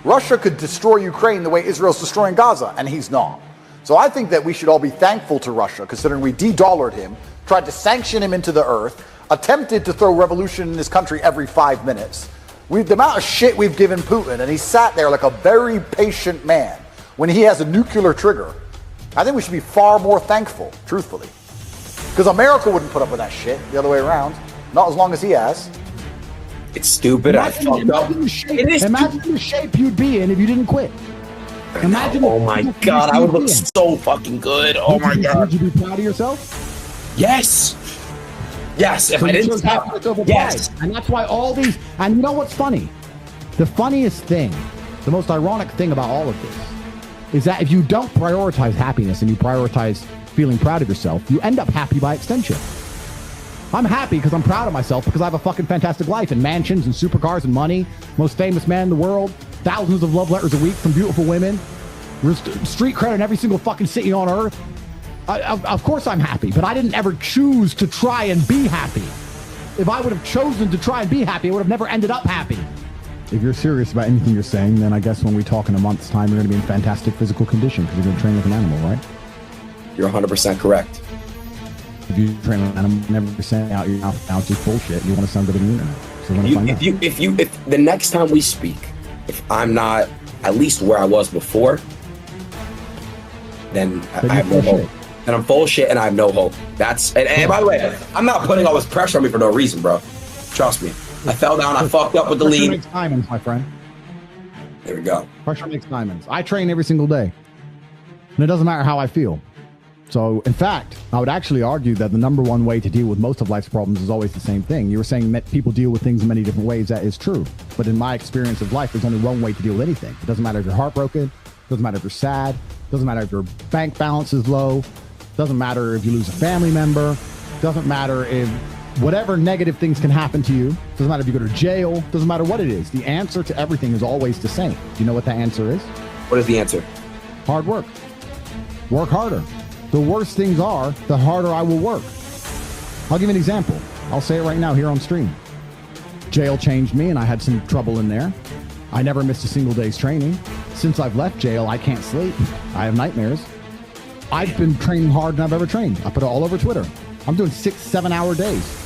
Russia could destroy Ukraine the way Israel's destroying Gaza, and he's not. So I think that we should all be thankful to Russia, considering we de-dollared him, tried to sanction him into the earth, attempted to throw revolution in this country every 5 minutes. The amount of shit we've given Putin, and he sat there like a very patient man when he has a nuclear trigger. I think we should be far more thankful, truthfully. Because America wouldn't put up with that shit the other way around. Not as long as he has. It's stupid. Imagine the shape you'd be in if you didn't quit. Imagine. Oh my God, I would look so fucking good. Oh my God. Would you be proud of yourself? Yes. Yes. If I didn't stop. Yes. And that's why all these. And you know what's funny? The funniest thing, the most ironic thing about all of this, is that if you don't prioritize happiness and you prioritize feeling proud of yourself, you end up happy by extension. I'm happy because I'm proud of myself because I have a fucking fantastic life and mansions and supercars and money, most famous man in the world, thousands of love letters a week from beautiful women, street credit in every single fucking city on earth. Of course I'm happy, but I didn't ever choose to try and be happy. If I would have chosen to try and be happy, I would have never ended up happy. If you're serious about anything you're saying, then I guess when we talk in a month's time, you're going to be in fantastic physical condition because you're going to train like an animal, right? You're 100% correct. If you train like an animal, never saying out your mouth, now it's just bullshit. You want to sound good on the internet. So if the next time we speak, if I'm not at least where I was before, then I have no hope. And I'm full of shit and I have no hope. And by the way, I'm not putting all this pressure on me for no reason, bro. Trust me. I fell down. I fucked up with the lead. Pressure makes diamonds, my friend. There we go. Pressure makes diamonds. I train every single day. And it doesn't matter how I feel. So, in fact, I would actually argue that the number one way to deal with most of life's problems is always the same thing. You were saying that people deal with things in many different ways. That is true. But in my experience of life, there's only one way to deal with anything. It doesn't matter if you're heartbroken. It doesn't matter if you're sad. It doesn't matter if your bank balance is low. It doesn't matter if you lose a family member. It doesn't matter if whatever negative things can happen to you. It doesn't matter if you go to jail. It doesn't matter what it is. The answer to everything is always the same. Do you know what that answer is? What is the answer? Hard work. Work harder. The worse things are, the harder I will work. I'll give you an example. I'll say it right now here on stream. Jail changed me and I had some trouble in there. I never missed a single day's training. Since I've left jail, I can't sleep. I have nightmares. I've been training harder than I've ever trained. I put it all over Twitter. I'm doing 6-7 hour days.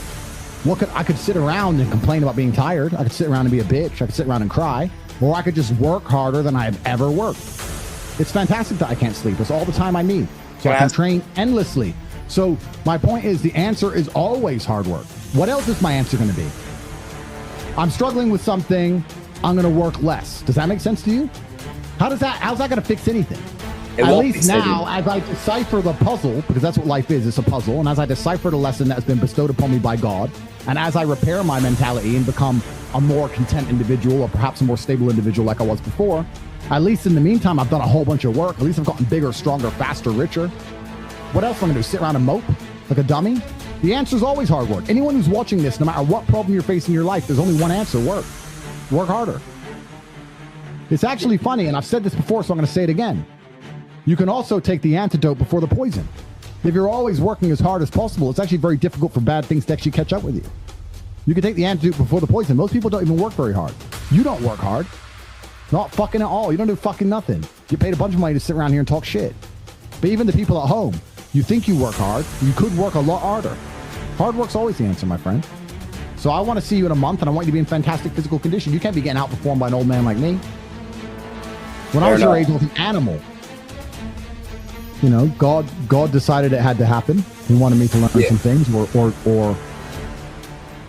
I could sit around and complain about being tired. I could sit around and be a bitch. I could sit around and cry. Or I could just work harder than I have ever worked. It's fantastic that I can't sleep. It's all the time I need. So I can train endlessly. So my point is the answer is always hard work. What else is my answer going to be? I'm struggling with something. I'm going to work less. Does that make sense to you? How's that going to fix anything? At least now, as I decipher the puzzle, because that's what life is, it's a puzzle, and as I decipher the lesson that's been bestowed upon me by God, and as I repair my mentality and become a more content individual, or perhaps a more stable individual like I was before, at least in the meantime, I've done a whole bunch of work. At least I've gotten bigger, stronger, faster, richer. What else am I going to do? Sit around and mope like a dummy? The answer is always hard work. Anyone who's watching this, no matter what problem you're facing in your life, there's only one answer: work. Work harder. It's actually funny, and I've said this before, so I'm going to say it again. You can also take the antidote before the poison. If you're always working as hard as possible, it's actually very difficult for bad things to actually catch up with you. You can take the antidote before the poison. Most people don't even work very hard. You don't work hard. Not fucking at all. You don't do fucking nothing. You paid a bunch of money to sit around here and talk shit. But even the people at home, you think you work hard. You could work a lot harder. Hard work's always the answer, my friend. So I want to see you in a month, and I want you to be in fantastic physical condition. You can't be getting outperformed by an old man like me. When I was your age, I was an animal. You know, God decided it had to happen. He wanted me to learn some things, or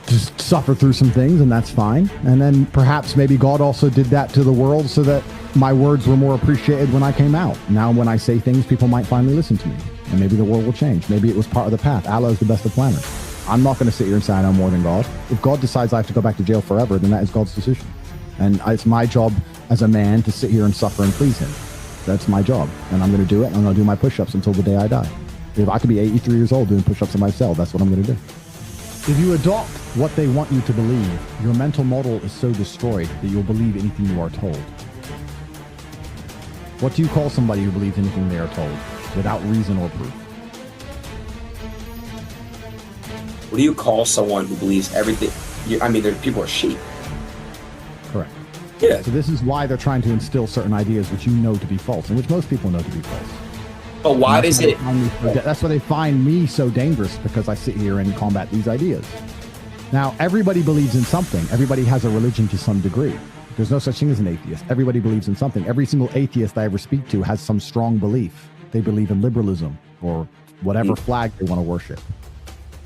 just suffer through some things, and that's fine. And then perhaps maybe God also did that to the world so that my words were more appreciated when I came out. Now when I say things, people might finally listen to me, and maybe the world will change. Maybe it was part of the path. Allah is the best of planners. I'm not going to sit here and say I know more than God. If God decides I have to go back to jail forever, then that is God's decision. And it's my job as a man to sit here and suffer and please him. That's my job. And I'm going to do it. And I'm going to do my push-ups until the day I die. If I could be 83 years old doing push-ups in my cell, that's what I'm going to do. If you adopt what they want you to believe, your mental model is so destroyed that you'll believe anything you are told. What do you call somebody who believes anything they are told without reason or proof? What do you call someone who believes everything? People are sheep. Correct. Yeah. So this is why they're trying to instill certain ideas which you know to be false, and which most people know to be false. But why does it? That's why they find me so dangerous, because I sit here and combat these ideas. Now, everybody believes in something. Everybody has a religion to some degree. There's no such thing as an atheist. Everybody believes in something. Every single atheist I ever speak to has some strong belief. They believe in liberalism or whatever flag they want to worship.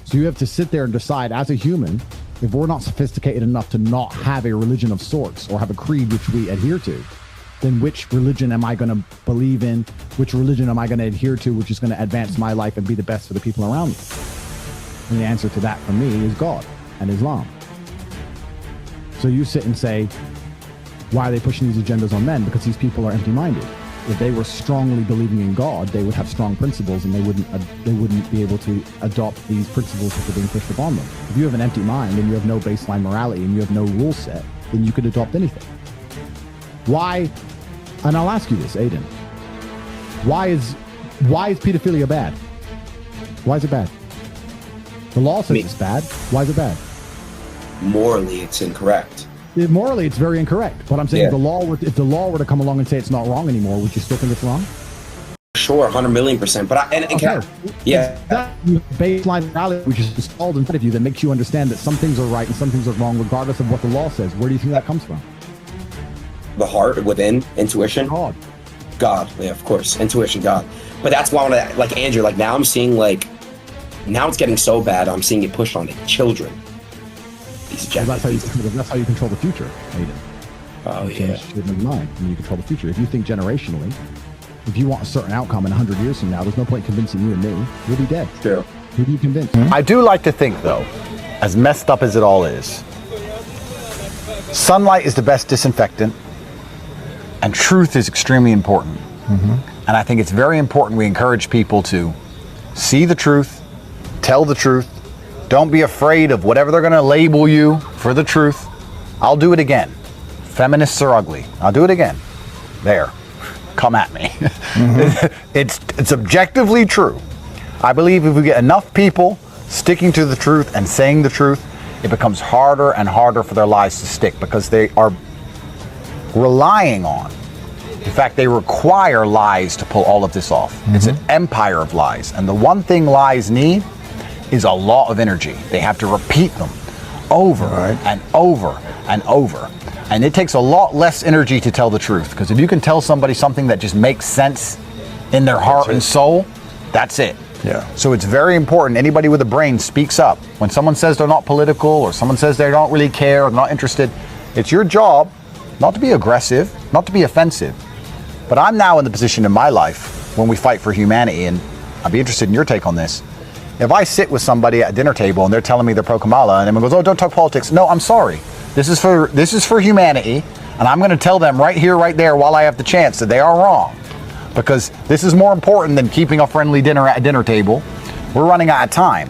So you have to sit there and decide, as a human, if we're not sophisticated enough to not have a religion of sorts or have a creed which we adhere to, then which religion am I going to believe in? Which religion am I going to adhere to, which is going to advance my life and be the best for the people around me? And the answer to that for me is God and Islam. So you sit and say, why are they pushing these agendas on men? Because these people are empty-minded. If they were strongly believing in God, they would have strong principles, and they wouldn't be able to adopt these principles that are being pushed upon them. If you have an empty mind and you have no baseline morality and you have no rule set, then you could adopt anything. Why? And I'll ask you this, Aiden. Why is pedophilia bad? Why is it bad? The law says it's bad. Why is it bad? Morally, it's incorrect. Morally, it's very incorrect. But I'm saying if the law were to come along and say it's not wrong anymore, would you still think it's wrong? Sure, 100,000,000%. But that baseline morality which is installed inside of you that makes you understand that some things are right and some things are wrong, regardless of what the law says. Where do you think that comes from? The heart within, intuition. God, yeah, of course, intuition, God. But that's why when Andrew, now I'm seeing now it's getting so bad. I'm seeing it pushed on the children. Well, that's how you control the future, Aiden. Oh, you change your mind and you control the future. If you think generationally, if you want a certain outcome in 100 years from now, there's no point convincing you and me. You'll be dead. True. Who do you convince? I do like to think, though, as messed up as it all is, sunlight is the best disinfectant, and truth is extremely important. And I think it's very important we encourage people to see the truth, tell the truth. Don't be afraid of whatever they're going to label you for the truth. I'll do it again. Feminists are ugly. I'll do it again. There. Come at me. It's objectively true. I believe if we get enough people sticking to the truth and saying the truth, it becomes harder and harder for their lies to stick, because they are relying on, in fact, they require lies to pull all of this off. It's an empire of lies. And the one thing lies need is a lot of energy. They have to repeat them over and over and over. And it takes a lot less energy to tell the truth, because if you can tell somebody something that just makes sense in their heart and soul, that's it. Yeah. So it's very important. Anybody with a brain speaks up. When someone says they're not political, or someone says they don't really care or not interested, it's your job not to be aggressive, not to be offensive. But I'm now in the position in my life when we fight for humanity, and I'd be interested in your take on this. If I sit with somebody at a dinner table and they're telling me they're pro-Kamala, and everyone goes, "Oh, don't talk politics." No, I'm sorry. This is for humanity, and I'm going to tell them right here, right there, while I have the chance, that they are wrong, because this is more important than keeping a friendly dinner at a dinner table. We're running out of time,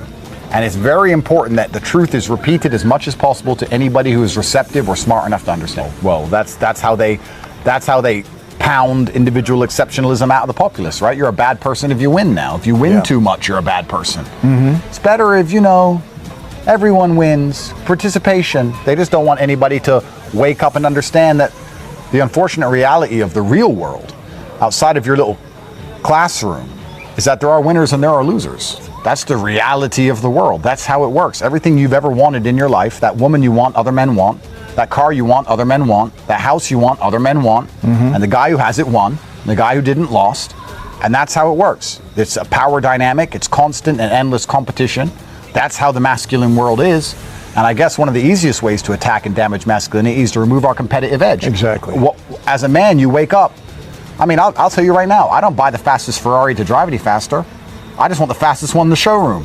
and it's very important that the truth is repeated as much as possible to anybody who is receptive or smart enough to understand. Well, that's how they pound individual exceptionalism out of the populace, right? You're a bad person if you win now. If you win too much, you're a bad person. It's better if, everyone wins. Participation. They just don't want anybody to wake up and understand that the unfortunate reality of the real world, outside of your little classroom, is that there are winners and there are losers. That's the reality of the world. That's how it works. Everything you've ever wanted in your life, that woman you want, other men want. That car you want, other men want. That house you want, other men want. And the guy who has it won. And the guy who didn't lost. And that's how it works. It's a power dynamic. It's constant and endless competition. That's how the masculine world is. And I guess one of the easiest ways to attack and damage masculinity is to remove our competitive edge. Exactly. As a man, you wake up. I mean, I'll tell you right now, I don't buy the fastest Ferrari to drive any faster. I just want the fastest one in the showroom.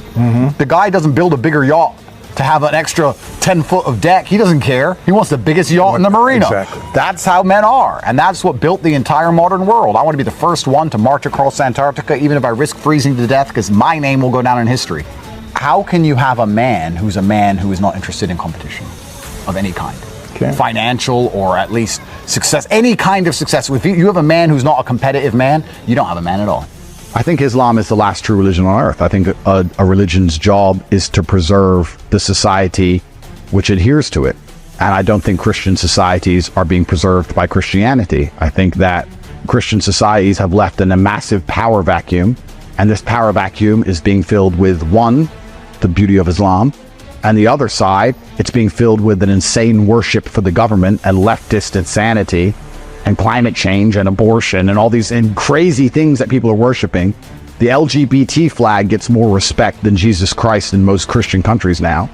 The guy doesn't build a bigger yacht to have an extra 10 foot of deck. He doesn't care. He wants the biggest yacht in the marina. Exactly. That's how men are. And that's what built the entire modern world. I want to be the first one to march across Antarctica, even if I risk freezing to death, because my name will go down in history. How can you have a man who is not interested in competition of any kind? Okay. Financial or at least success, any kind of success. If you have a man who's not a competitive man, you don't have a man at all. I think Islam is the last true religion on earth. I think a religion's job is to preserve the society which adheres to it. And I don't think Christian societies are being preserved by Christianity. I think that Christian societies have left in a massive power vacuum, and this power vacuum is being filled with, one, the beauty of Islam, and the other side, it's being filled with an insane worship for the government and leftist insanity and climate change and abortion and all these crazy things that people are worshiping. The LGBT flag gets more respect than Jesus Christ in most Christian countries now.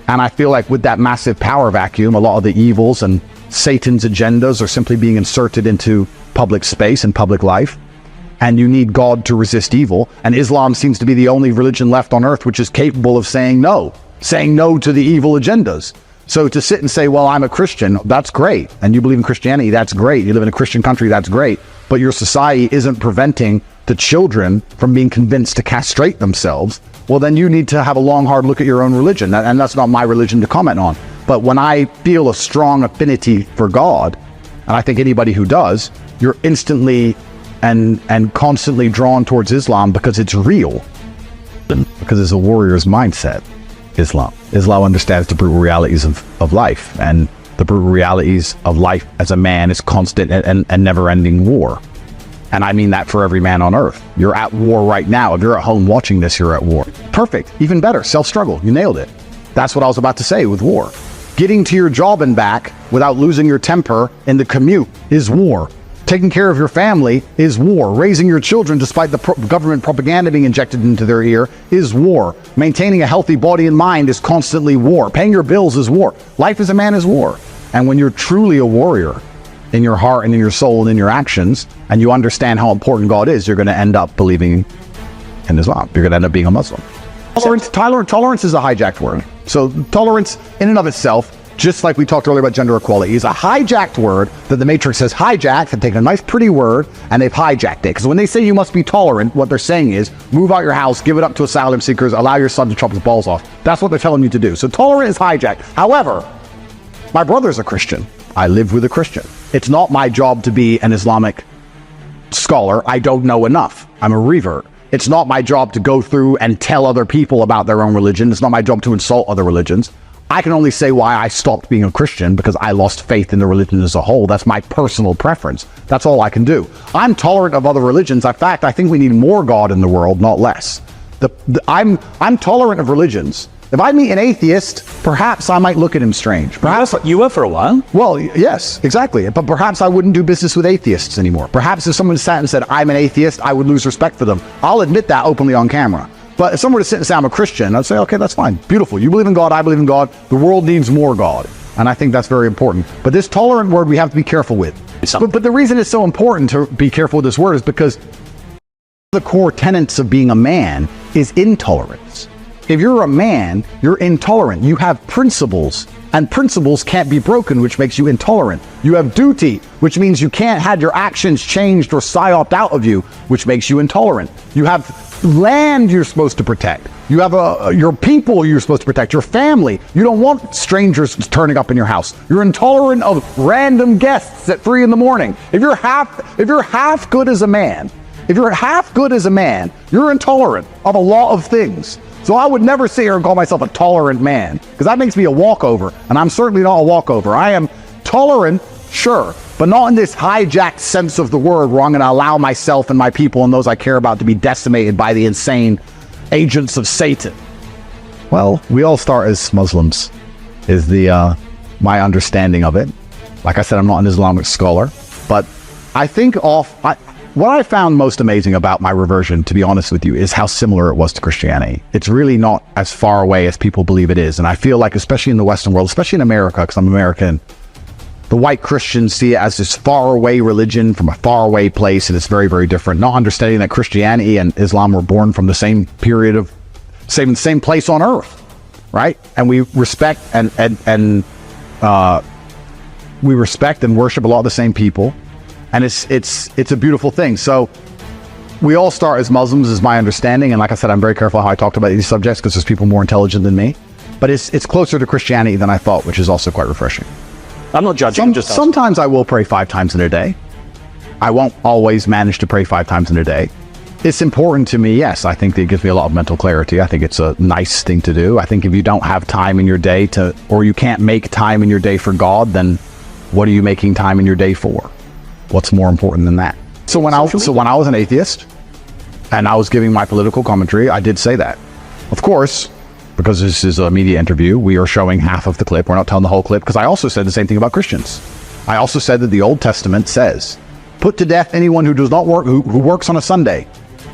And I feel like with that massive power vacuum, a lot of the evils and Satan's agendas are simply being inserted into public space and public life. And you need God to resist evil. And Islam seems to be the only religion left on earth which is capable of saying no to the evil agendas. So to sit and say, well, I'm a Christian, that's great. And you believe in Christianity, that's great. You live in a Christian country, that's great. But your society isn't preventing the children from being convinced to castrate themselves. Well, then you need to have a long, hard look at your own religion. And that's not my religion to comment on. But when I feel a strong affinity for God, and I think anybody who does, you're instantly and constantly drawn towards Islam because it's real. Because it's a warrior's mindset. Islam understands the brutal realities of life, and the brutal realities of life as a man is constant and never-ending war. And I mean that for every man on earth. You're at war right now. If you're at home watching this, you're at war. Perfect. Even better. Self-struggle. You nailed it. That's what I was about to say with war. Getting to your job and back without losing your temper in the commute is war. Taking care of your family is war. Raising your children despite the government propaganda being injected into their ear is war. Maintaining a healthy body and mind is constantly war. Paying your bills is war. Life as a man is war. And when you're truly a warrior in your heart and in your soul and in your actions, and you understand how important God is, you're going to end up believing in Islam. You're going to end up being a Muslim. Tolerance is a hijacked word. So tolerance in and of itself, just like we talked earlier about gender equality, is a hijacked word that the Matrix has hijacked and taken a nice pretty word and they've hijacked it. Because when they say you must be tolerant, what they're saying is move out your house, give it up to asylum seekers, allow your son to chop his balls off. That's what they're telling you to do. So tolerant is hijacked. However, my brother's a Christian. I live with a Christian. It's not my job to be an Islamic scholar. I don't know enough. I'm a revert. It's not my job to go through and tell other people about their own religion. It's not my job to insult other religions. I can only say why I stopped being a Christian, because I lost faith in the religion as a whole. That's my personal preference. That's all I can do. I'm tolerant of other religions. In fact, I think we need more God in the world, not less. I'm tolerant of religions. If I meet an atheist, perhaps I might look at him strange. Perhaps you were for a while. Well, yes, exactly. But perhaps I wouldn't do business with atheists anymore. Perhaps if someone sat and said, I'm an atheist, I would lose respect for them. I'll admit that openly on camera. But if someone were to sit and say, I'm a Christian, I'd say, okay, that's fine. Beautiful. You believe in God, I believe in God. The world needs more God. And I think that's very important. But this tolerant word, we have to be careful with. But the reason it's so important to be careful with this word is because the core tenets of being a man is intolerance. If you're a man, you're intolerant. You have principles, and principles can't be broken, which makes you intolerant. You have duty, which means you can't have your actions changed or psyoped out of you, which makes you intolerant. You have land you're supposed to protect. You have your people you're supposed to protect, your family. You don't want strangers turning up in your house. You're intolerant of random guests at 3 a.m. If you're half good as a man, you're intolerant of a lot of things. So I would never sit here and call myself a tolerant man, because that makes me a walkover, and I'm certainly not a walkover. I am tolerant, sure, but not in this hijacked sense of the word where I'm going to allow myself and my people and those I care about to be decimated by the insane agents of Satan. Well, we all start as Muslims, is my understanding of it. Like I said, I'm not an Islamic scholar, but I think What I found most amazing about my reversion, to be honest with you, is how similar it was to Christianity. It's really not as far away as people believe it is. And I feel like, especially in the Western world, especially in America, because I'm American, the white Christians see it as this faraway religion from a faraway place, and it's very, very different. Not understanding that Christianity and Islam were born from the same period of same place on earth, right? And we respect and we respect and worship a lot of the same people. And it's a beautiful thing. So we all start as Muslims, is my understanding. And like I said, I'm very careful how I talked about these subjects because there's people more intelligent than me. But it's closer to Christianity than I thought, which is also quite refreshing. I'm not judging. Sometimes I will pray 5 times in a day. I won't always manage to pray 5 times in a day. It's important to me, yes. I think that it gives me a lot of mental clarity. I think it's a nice thing to do. I think if you don't have time in your day or you can't make time in your day for God, then what are you making time in your day for? What's more important than that? So when I was an atheist and I was giving my political commentary, I did say that. Of course, because this is a media interview, we are showing half of the clip. We're not telling the whole clip, because I also said the same thing about Christians. I also said that the Old Testament says, put to death anyone who does not work, who works on a Sunday.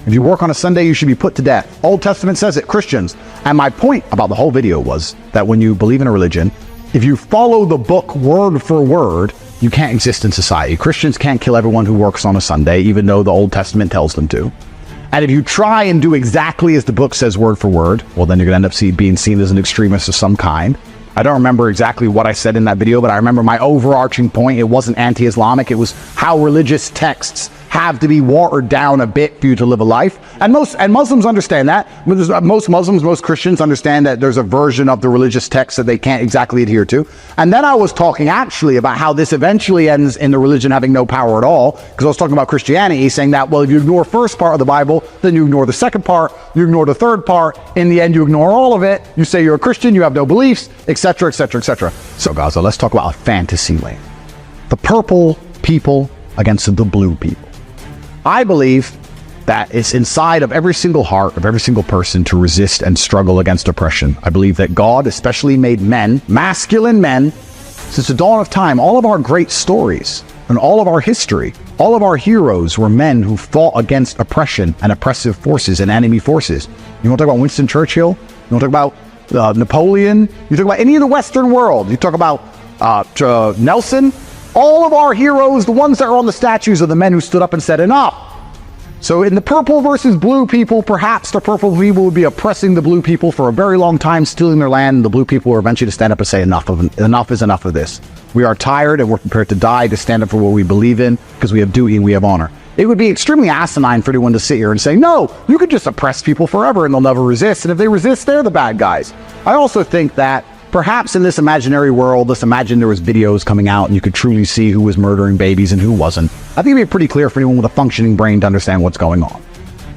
If you work on a Sunday, you should be put to death. Old Testament says it, Christians. And my point about the whole video was that when you believe in a religion, if you follow the book word for word, you can't exist in society. Christians can't kill everyone who works on a Sunday, even though the Old Testament tells them to. And if you try and do exactly as the book says word for word, well, then you're going to end up being seen as an extremist of some kind. I don't remember exactly what I said in that video, but I remember my overarching point. It wasn't anti-Islamic. It was how religious texts have to be watered down a bit for you to live a life. And Muslims understand that. Most Muslims, most Christians understand that there's a version of the religious text that they can't exactly adhere to. And then I was talking actually about how this eventually ends in the religion having no power at all, because I was talking about Christianity, saying that, well, if you ignore first part of the Bible, then you ignore the second part, you ignore the third part, in the end you ignore all of it, you say you're a Christian, you have no beliefs, etc., etc., etc. So Gaza, let's talk about a fantasy land. The purple people against the blue people. I believe that it's inside of every single heart of every single person to resist and struggle against oppression. I believe that God especially made men, masculine men, since the dawn of time. All of our great stories and all of our history, all of our heroes were men who fought against oppression and oppressive forces and enemy forces. You want to talk about Winston Churchill? You want to talk about Napoleon? You talk about any of the Western world? You talk about Nelson? All of our heroes, the ones that are on the statues, are the men who stood up and said enough. So in the purple versus blue people, perhaps the purple people would be oppressing the blue people for a very long time, stealing their land, and the blue people were eventually to stand up and say enough is enough of this. We are tired and we're prepared to die to stand up for what we believe in, because we have duty and we have honor. It would be extremely asinine for anyone to sit here and say, no, you could just oppress people forever and they'll never resist. And if they resist, they're the bad guys. I also think that perhaps in this imaginary world, let's imagine there was videos coming out and you could truly see who was murdering babies and who wasn't. I think it'd be pretty clear for anyone with a functioning brain to understand what's going on.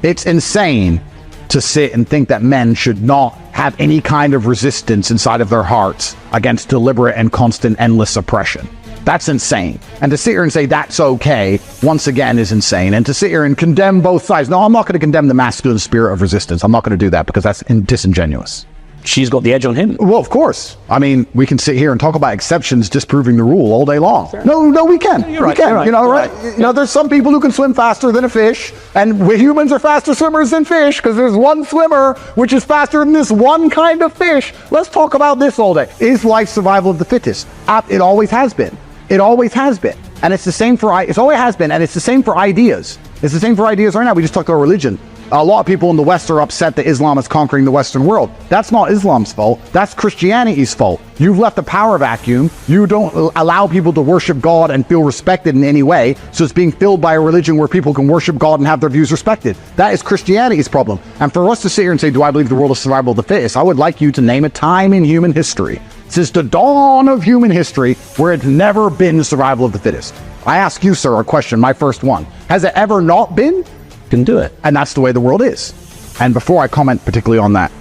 It's insane to sit and think that men should not have any kind of resistance inside of their hearts against deliberate and constant endless oppression. That's insane. And to sit here and say that's okay, once again, is insane. And to sit here and condemn both sides. No, I'm not going to condemn the masculine spirit of resistance. I'm not going to do that because that's disingenuous. She's got the edge on him. Well, of course. I mean, we can sit here and talk about exceptions disproving the rule all day long. Sure. No, we can. You're right. You know, right? You know, there's some people who can swim faster than a fish, and humans are faster swimmers than fish because there's one swimmer which is faster than this one kind of fish. Let's talk about this all day. Is life survival of the fittest? It always has been. It always has been. And it's the same for, it's always has been, and it's the same for ideas. It's the same for ideas right now. We just talked about religion. A lot of people in the West are upset that Islam is conquering the Western world. That's not Islam's fault. That's Christianity's fault. You've left a power vacuum. You don't allow people to worship God and feel respected in any way. So it's being filled by a religion where people can worship God and have their views respected. That is Christianity's problem. And for us to sit here and say, do I believe the world is survival of the fittest? I would like you to name a time in human history, since the dawn of human history, where it's never been survival of the fittest. I ask you, sir, a question, my first one. Has it ever not been? Can do it. And that's the way the world is. And before I comment particularly on that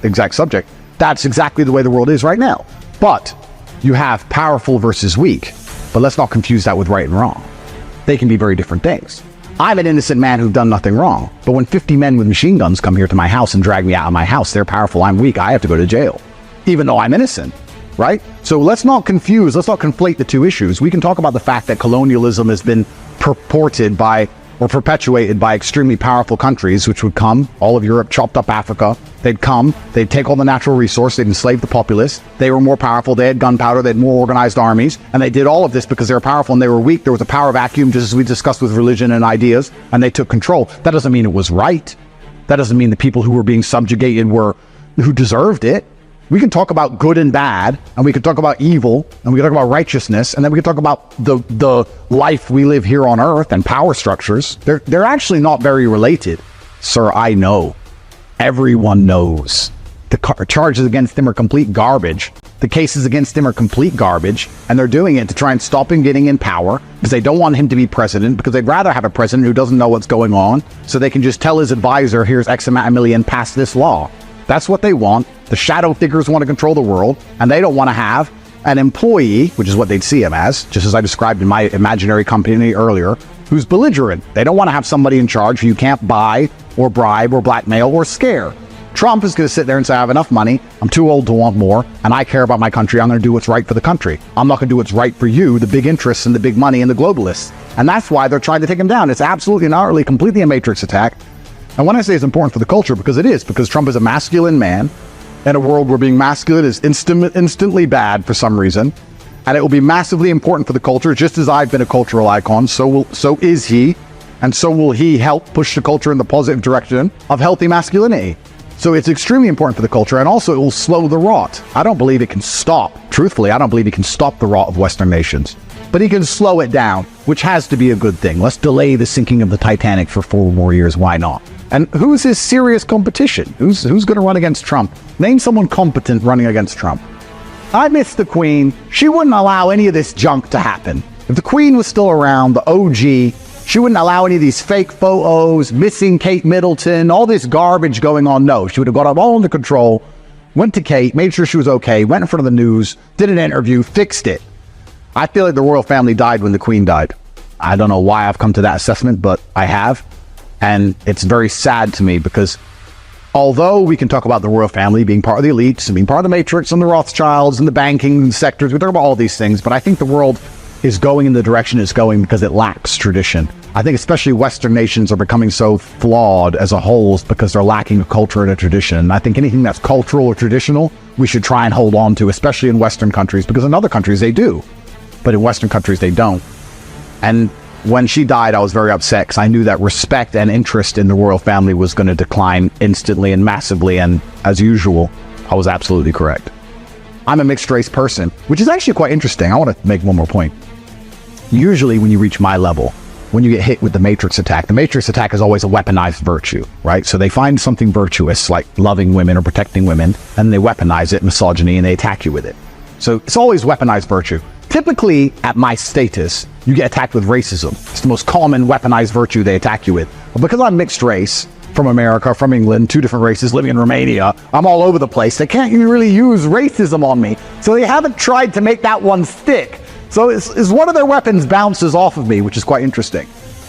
exact subject, that's exactly the way the world is right now. But you have powerful versus weak. But let's not confuse that with right and wrong. They can be very different things. I'm an innocent man who've done nothing wrong. But when 50 men with machine guns come here to my house and drag me out of my house, they're powerful, I'm weak, I have to go to jail. Even though I'm innocent, right? So let's not conflate the two issues. We can talk about the fact that colonialism has been purported by were perpetuated by extremely powerful countries, which would come, all of Europe chopped up Africa. They'd come, they'd take all the natural resource, they'd enslave the populace. They were more powerful, they had gunpowder, they had more organized armies, and they did all of this because they were powerful and they were weak. There was a power vacuum, just as we discussed with religion and ideas, and they took control. That doesn't mean it was right. That doesn't mean the people who were being subjugated who deserved it. We can talk about good and bad, and we can talk about evil, and we can talk about righteousness, and then we can talk about the life we live here on earth and power structures. They're actually not very related. Sir, I know. Everyone knows. The charges against him are complete garbage. The cases against him are complete garbage, and they're doing it to try and stop him getting in power because they don't want him to be president, because they'd rather have a president who doesn't know what's going on, so they can just tell his advisor, here's X amount of million, pass this law. That's what they want. The shadow figures want to control the world, and they don't want to have an employee, which is what they'd see him as, just as I described in my imaginary company earlier, who's belligerent. They don't want to have somebody in charge who you can't buy or bribe or blackmail or scare. Trump is going to sit there and say, I have enough money, I'm too old to want more, and I care about my country, I'm going to do what's right for the country. I'm not going to do what's right for you, the big interests and the big money and the globalists. And that's why they're trying to take him down. It's absolutely and utterly, completely a matrix attack. And when I say it's important for the culture, because it is, because Trump is a masculine man in a world where being masculine is instantly bad for some reason. And it will be massively important for the culture, just as I've been a cultural icon, so is he. And so will he help push the culture in the positive direction of healthy masculinity. So it's extremely important for the culture, and also it will slow the rot. I don't believe it can stop. Truthfully, I don't believe it can stop the rot of Western nations. But he can slow it down, which has to be a good thing. Let's delay the sinking of the Titanic for 4 more years. Why not? And who's his serious competition? Who's going to run against Trump? Name someone competent running against Trump. I miss the Queen. She wouldn't allow any of this junk to happen. If the Queen was still around, the OG, she wouldn't allow any of these fake photos, missing Kate Middleton, all this garbage going on. No, she would have got it all under control, went to Kate, made sure she was okay, went in front of the news, did an interview, fixed it. I feel like the royal family died when the Queen died. I don't know why I've come to that assessment, but I have. And it's very sad to me because although we can talk about the royal family being part of the elites and being part of the Matrix and the Rothschilds and the banking sectors, we talk about all these things, but I think the world is going in the direction it's going because it lacks tradition. I think especially Western nations are becoming so flawed as a whole because they're lacking a culture and a tradition. And I think anything that's cultural or traditional, we should try and hold on to, especially in Western countries, because in other countries they do, but in Western countries they don't. And when she died, I was very upset because I knew that respect and interest in the royal family was going to decline instantly and massively, and as usual, I was absolutely correct. I'm a mixed race person, which is actually quite interesting. I want to make one more point. Usually when you reach my level, when you get hit with the matrix attack is always a weaponized virtue, right? So they find something virtuous, like loving women or protecting women, and they weaponize it, misogyny, and they attack you with it. So it's always weaponized virtue. Typically, at my status, you get attacked with racism. It's the most common weaponized virtue they attack you with. But because I'm mixed race, from America, from England, 2 different races, living in Romania, I'm all over the place. They can't really use racism on me. So they haven't tried to make that one stick. So it's one of their weapons bounces off of me, which is quite interesting.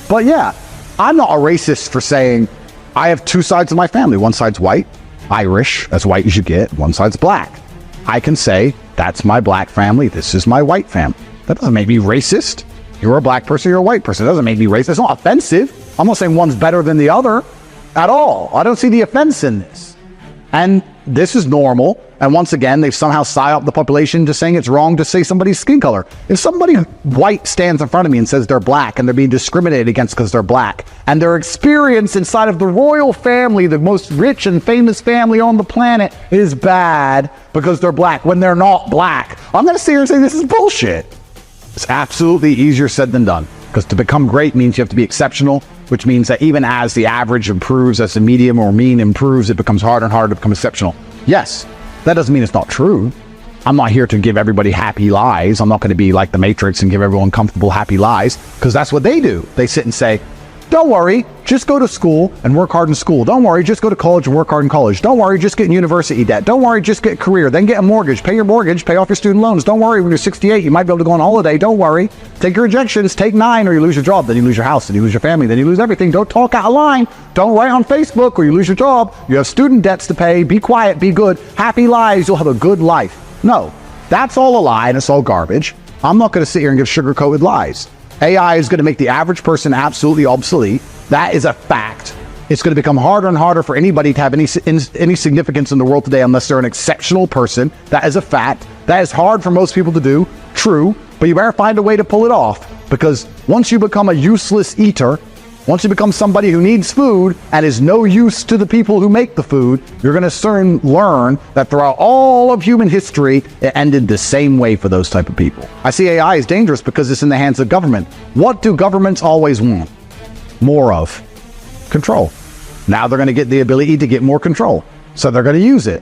But yeah, I'm not a racist for saying I have 2 sides of my family. One side's white, Irish, as white as you get. One side's black. I can say, that's my black family, this is my white family. That doesn't make me racist. You're a black person, you're a white person. It doesn't make me racist. It's not offensive. I'm not saying one's better than the other at all. I don't see the offense in this. And this is normal. And once again, they've somehow psyoped the population to saying it's wrong to say somebody's skin color. If somebody white stands in front of me and says they're black and they're being discriminated against because they're black, and their experience inside of the royal family, the most rich and famous family on the planet, is bad because they're black when they're not black, I'm going to sit here and say this is bullshit. It's absolutely easier said than done, because to become great means you have to be exceptional, which means that even as the average improves, as the medium or mean improves, it becomes harder and harder to become exceptional. Yes, that doesn't mean it's not true. I'm not here to give everybody happy lies. I'm not going to be like the Matrix and give everyone comfortable, happy lies, because that's what they do. They sit and say, don't worry, just go to school and work hard in school. Don't worry, just go to college and work hard in college. Don't worry, just get in university debt. Don't worry, just get a career, then get a mortgage, pay your mortgage, pay off your student loans. Don't worry, when you're 68, you might be able to go on holiday. Don't worry, take your injections, take 9 or you lose your job, then you lose your house, then you lose your family, then you lose everything. Don't talk out of line. Don't write on Facebook or you lose your job. You have student debts to pay. Be quiet, be good. Happy lies, you'll have a good life. No, that's all a lie and it's all garbage. I'm not going to sit here and give sugar-coated lies. AI is going to make the average person absolutely obsolete. That is a fact. It's going to become harder and harder for anybody to have any significance in the world today unless they're an exceptional person. That is a fact. That is hard for most people to do. True. But you better find a way to pull it off, because once you become a useless eater, once you become somebody who needs food and is no use to the people who make the food, you're going to soon learn that throughout all of human history, it ended the same way for those type of people. I see AI as dangerous because it's in the hands of government. What do governments always want? More of. Control. Now they're going to get the ability to get more control. So they're going to use it.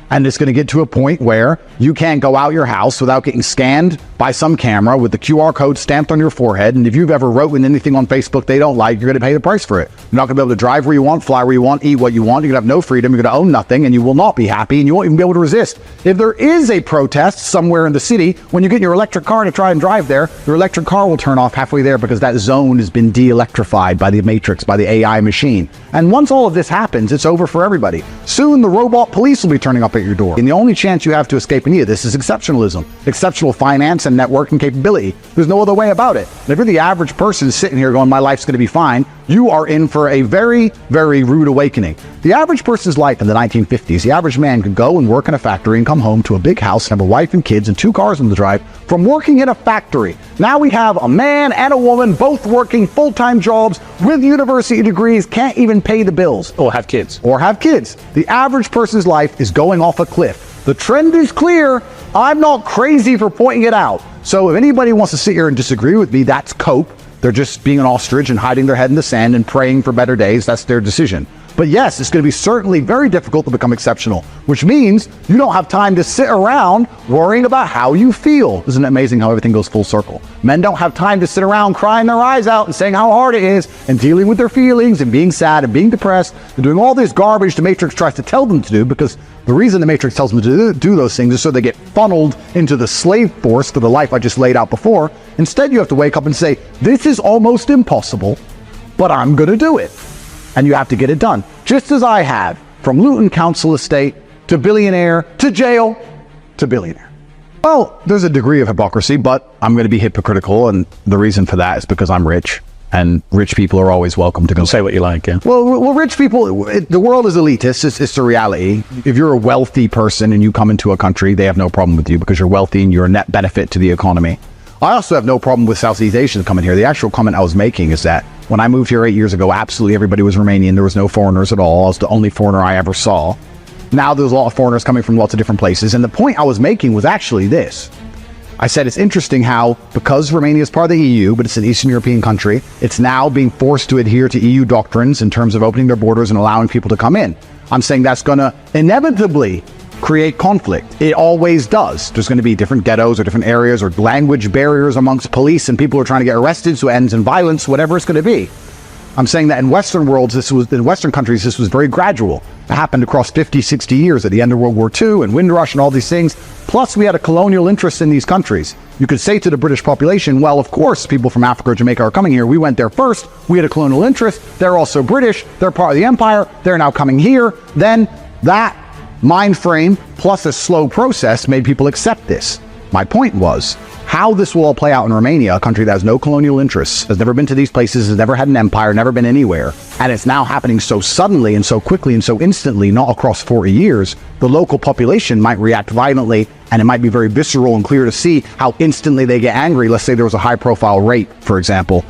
And it's going to get to a point where you can't go out your house without getting scanned by some camera with the QR code stamped on your forehead. And if you've ever written anything on Facebook they don't like, you're going to pay the price for it. You're not going to be able to drive where you want, fly where you want, eat what you want. You're going to have no freedom. You're going to own nothing, and you will not be happy, and you won't even be able to resist. If there is a protest somewhere in the city, when you get in your electric car to try and drive there, your electric car will turn off halfway there because that zone has been de-electrified by the matrix, by the AI machine. And once all of this happens, it's over for everybody. Soon the robot police will be turning up at your door. And the only chance you have to escape any of this is exceptionalism, exceptional finance and networking capability. There's no other way about it. And if you're the average person sitting here going, my life's going to be fine, you are in for a very, very rude awakening. The average person's life in the 1950s, the average man could go and work in a factory and come home to a big house and have a wife and kids and 2 cars on the drive from working in a factory. Now we have a man and a woman both working full-time jobs with university degrees, can't even pay the bills. Or have kids. Or have kids. The average person's life is going off a cliff. The trend is clear. I'm not crazy for pointing it out. So if anybody wants to sit here and disagree with me, that's cope. They're just being an ostrich and hiding their head in the sand and praying for better days. That's their decision. But yes, it's going to be certainly very difficult to become exceptional, which means you don't have time to sit around worrying about how you feel. Isn't it amazing how everything goes full circle? Men don't have time to sit around crying their eyes out and saying how hard it is and dealing with their feelings and being sad and being depressed and doing all this garbage the Matrix tries to tell them to do, because the reason the Matrix tells them to do those things is so they get funneled into the slave force for the life I just laid out before. Instead, you have to wake up and say, this is almost impossible, but I'm going to do it. And you have to get it done. Just as I have, from Luton Council estate to billionaire to jail to billionaire. Well, there's a degree of hypocrisy, but I'm going to be hypocritical, and the reason for that is because I'm rich, and rich people are always welcome to go. Say what you like, yeah. Well, rich people, the world is elitist. It's the reality. If you're a wealthy person and you come into a country, they have no problem with you because you're wealthy and you're a net benefit to the economy. I also have no problem with Southeast Asians coming here. The actual comment I was making is that when I moved here 8 years ago, absolutely everybody was Romanian. There was no foreigners at all. I was the only foreigner I ever saw. Now there's a lot of foreigners coming from lots of different places. And the point I was making was actually this. I said it's interesting how, because Romania is part of the EU, but it's an Eastern European country, it's now being forced to adhere to EU doctrines in terms of opening their borders and allowing people to come in. I'm saying that's going to inevitably create conflict. It always does. There's going to be different ghettos or different areas or language barriers amongst police and people who are trying to get arrested, so it ends in violence, whatever it's going to be. I'm saying that in Western worlds, in Western countries, this was very gradual. It happened across 50, 60 years at the end of World War II and Windrush and all these things. Plus, we had a colonial interest in these countries. You could say to the British population, well, of course, people from Africa or Jamaica are coming here. We went there first. We had a colonial interest. They're also British. They're part of the empire. They're now coming here. Then that mind frame plus a slow process made people accept this. My point was, how this will all play out in Romania, a country that has no colonial interests, has never been to these places, has never had an empire, never been anywhere, and it's now happening so suddenly and so quickly and so instantly, not across 40 years, the local population might react violently, and it might be very visceral and clear to see how instantly they get angry. Let's say there was a high-profile rape, for example,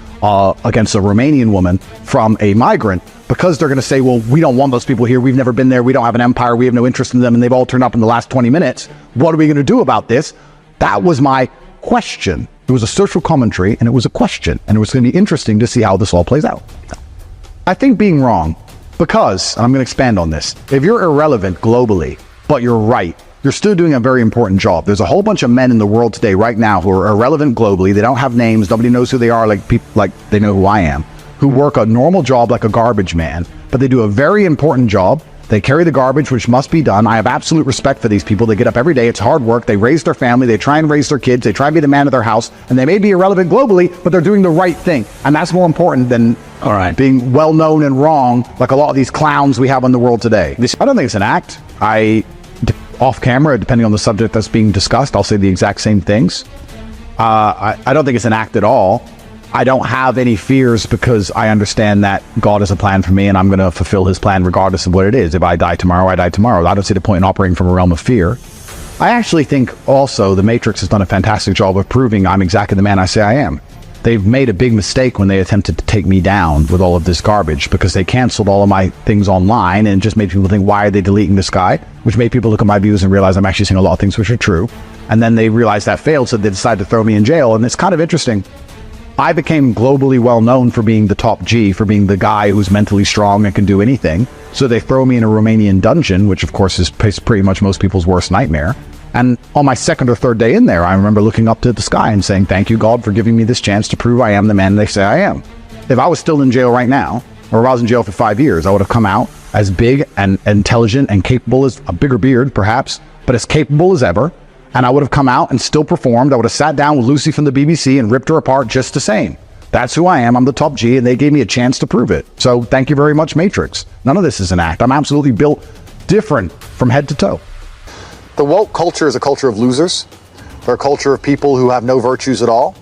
against a Romanian woman from a migrant, because they're going to say, well, we don't want those people here. We've never been there. We don't have an empire. We have no interest in them, and they've all turned up in the last 20 minutes. What are we going to do about this? That was my question. It was a social commentary, and it was a question, and it was going to be interesting to see how this all plays out. I think being wrong, because, and I'm going to expand on this, if you're irrelevant globally, but you're right, you're still doing a very important job. There's a whole bunch of men in the world today right now who are irrelevant globally. They don't have names. Nobody knows who they are, like people, like they know who I am, who work a normal job like a garbage man, but they do a very important job. They carry the garbage, which must be done. I have absolute respect for these people. They get up every day. It's hard work. They raise their family. They try and raise their kids. They try and be the man of their house. And they may be irrelevant globally, but they're doing the right thing. And that's more important than being well-known and wrong, like a lot of these clowns we have in the world today. I don't think it's an act. Off camera, depending on the subject that's being discussed, I'll say the exact same things. I don't think it's an act at all. I don't have any fears because I understand that God has a plan for me and I'm going to fulfill his plan regardless of what it is. If I die tomorrow, I die tomorrow. I don't see the point in operating from a realm of fear. I actually think also the Matrix has done a fantastic job of proving I'm exactly the man I say I am. They've made a big mistake when they attempted to take me down with all of this garbage because they canceled all of my things online and just made people think, why are they deleting this guy? Which made people look at my views and realize I'm actually saying a lot of things which are true. And then they realized that failed, so they decided to throw me in jail. And it's kind of interesting. I became globally well known for being the top G, for being the guy who's mentally strong and can do anything. So they throw me in a Romanian dungeon, which of course is pretty much most people's worst nightmare. And on my second or third day in there, I remember looking up to the sky and saying, thank you, God, for giving me this chance to prove I am the man they say I am. If I was still in jail right now, or if I was in jail for 5 years, I would have come out as big and intelligent and capable as a bigger beard, perhaps, but as capable as ever. And I would have come out and still performed. I would have sat down with Lucy from the BBC and ripped her apart just the same. That's who I am. I'm the top G, and they gave me a chance to prove it. So thank you very much, Matrix. None of this is an act. I'm absolutely built different from head to toe. The woke culture is a culture of losers. They're a culture of people who have no virtues at all.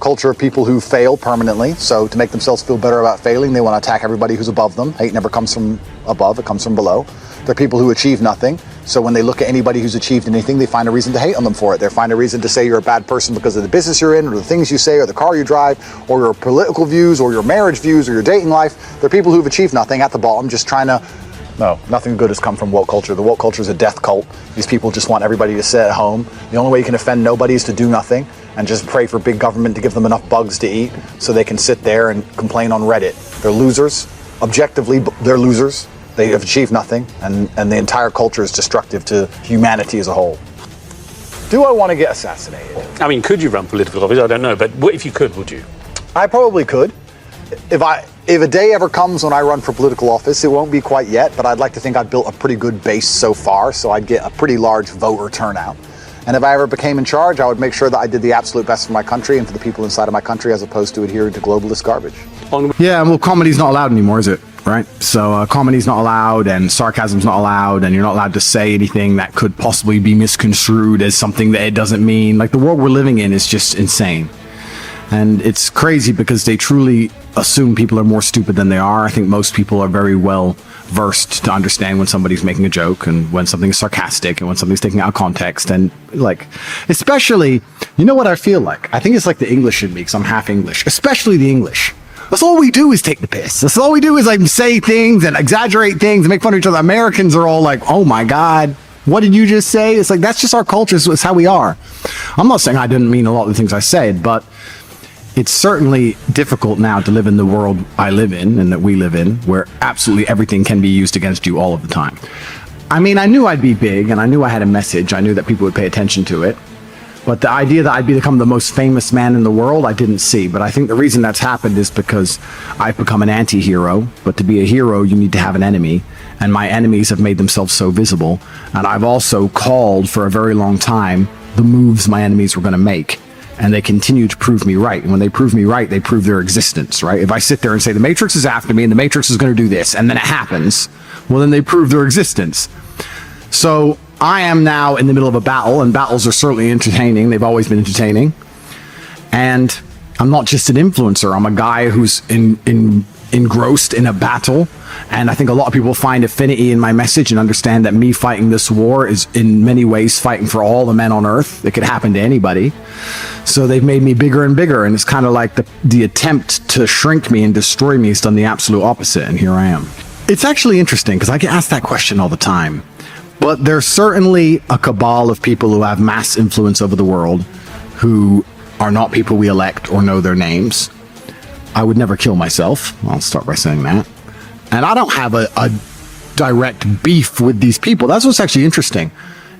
Culture of people who fail permanently. So to make themselves feel better about failing, they want to attack everybody who's above them. Hate never comes from above, it comes from below. They're people who achieve nothing. So when they look at anybody who's achieved anything, they find a reason to hate on them for it. They find a reason to say you're a bad person because of the business you're in, or the things you say, or the car you drive, or your political views, or your marriage views, or your dating life. They're people who've achieved nothing at the bottom, just trying to... No, nothing good has come from woke culture. The woke culture is a death cult. These people just want everybody to sit at home. The only way you can offend nobody is to do nothing and just pray for big government to give them enough bugs to eat so they can sit there and complain on Reddit. They're losers. Objectively, they're losers. They have achieved nothing, and the entire culture is destructive to humanity as a whole. Do I want to get assassinated? I mean, could you run political office? I don't know, but what if you could, would you? I probably could. If a day ever comes when I run for political office, it won't be quite yet, but I'd like to think I've built a pretty good base so far, so I'd get a pretty large voter turnout. And if I ever became in charge, I would make sure that I did the absolute best for my country and for the people inside of my country, as opposed to adhering to globalist garbage. Yeah, well, comedy's not allowed anymore, is it? Right? So comedy's not allowed, and sarcasm's not allowed, and you're not allowed to say anything that could possibly be misconstrued as something that it doesn't mean. Like, the world we're living in is just insane. And it's crazy because they truly assume people are more stupid than they are. I think most people are very well versed to understand when somebody's making a joke and when something is sarcastic and when something's taken out of context. And like, especially, you know what I feel like? I think it's like the English in me, because I'm half English, especially the English. That's all we do is take the piss. That's all we do is like say things and exaggerate things and make fun of each other. Americans are all like, oh my God, what did you just say? It's like, that's just our culture. It's how we are. I'm not saying I didn't mean a lot of the things I said, but it's certainly difficult now to live in the world I live in and that we live in, where absolutely everything can be used against you all of the time. I mean, I knew I'd be big and I knew I had a message. I knew that people would pay attention to it. But the idea that I'd become the most famous man in the world, I didn't see. But I think the reason that's happened is because I've become an anti-hero. But to be a hero, you need to have an enemy. And my enemies have made themselves so visible. And I've also called for a very long time the moves my enemies were going to make. And they continue to prove me right. And when they prove me right, they prove their existence, right? If I sit there and say, the Matrix is after me and the Matrix is going to do this, and then it happens, well, then they prove their existence. So I am now in the middle of a battle, and battles are certainly entertaining. They've always been entertaining. And I'm not just an influencer. I'm a guy who's engrossed in a battle. And I think a lot of people find affinity in my message and understand that me fighting this war is in many ways fighting for all the men on earth. It could happen to anybody. So they've made me bigger and bigger. And it's kind of like the attempt to shrink me and destroy me has done the absolute opposite. And here I am. It's actually interesting because I get asked that question all the time. But there's certainly a cabal of people who have mass influence over the world who are not people we elect or know their names. I would never kill myself. I'll start by saying that. And I don't have a direct beef with these people. That's what's actually interesting.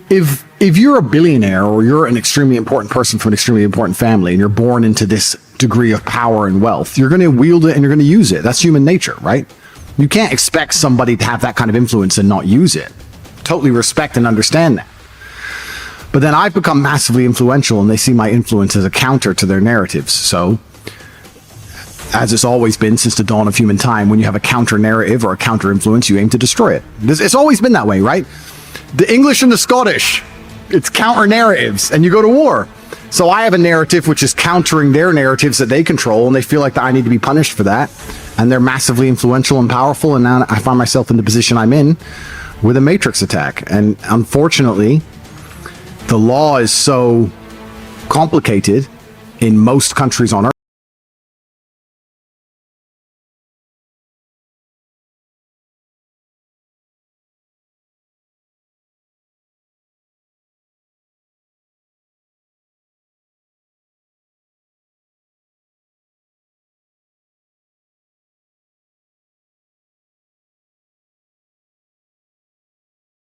If you're a billionaire or you're an extremely important person from an extremely important family and you're born into this degree of power and wealth, you're going to wield it and you're going to use it. That's human nature, right? You can't expect somebody to have that kind of influence and not use it. Totally respect and understand that. But then I've become massively influential and they see my influence as a counter to their narratives. So, as it's always been since the dawn of human time, when you have a counter narrative or a counter influence, you aim to destroy it. It's always been that way, right? The English and the Scottish, it's counter narratives and you go to war. So I have a narrative which is countering their narratives that they control, and they feel like that I need to be punished for that. And they're massively influential and powerful, and now I find myself in the position I'm in with a matrix attack. And unfortunately, the law is so complicated in most countries on Earth.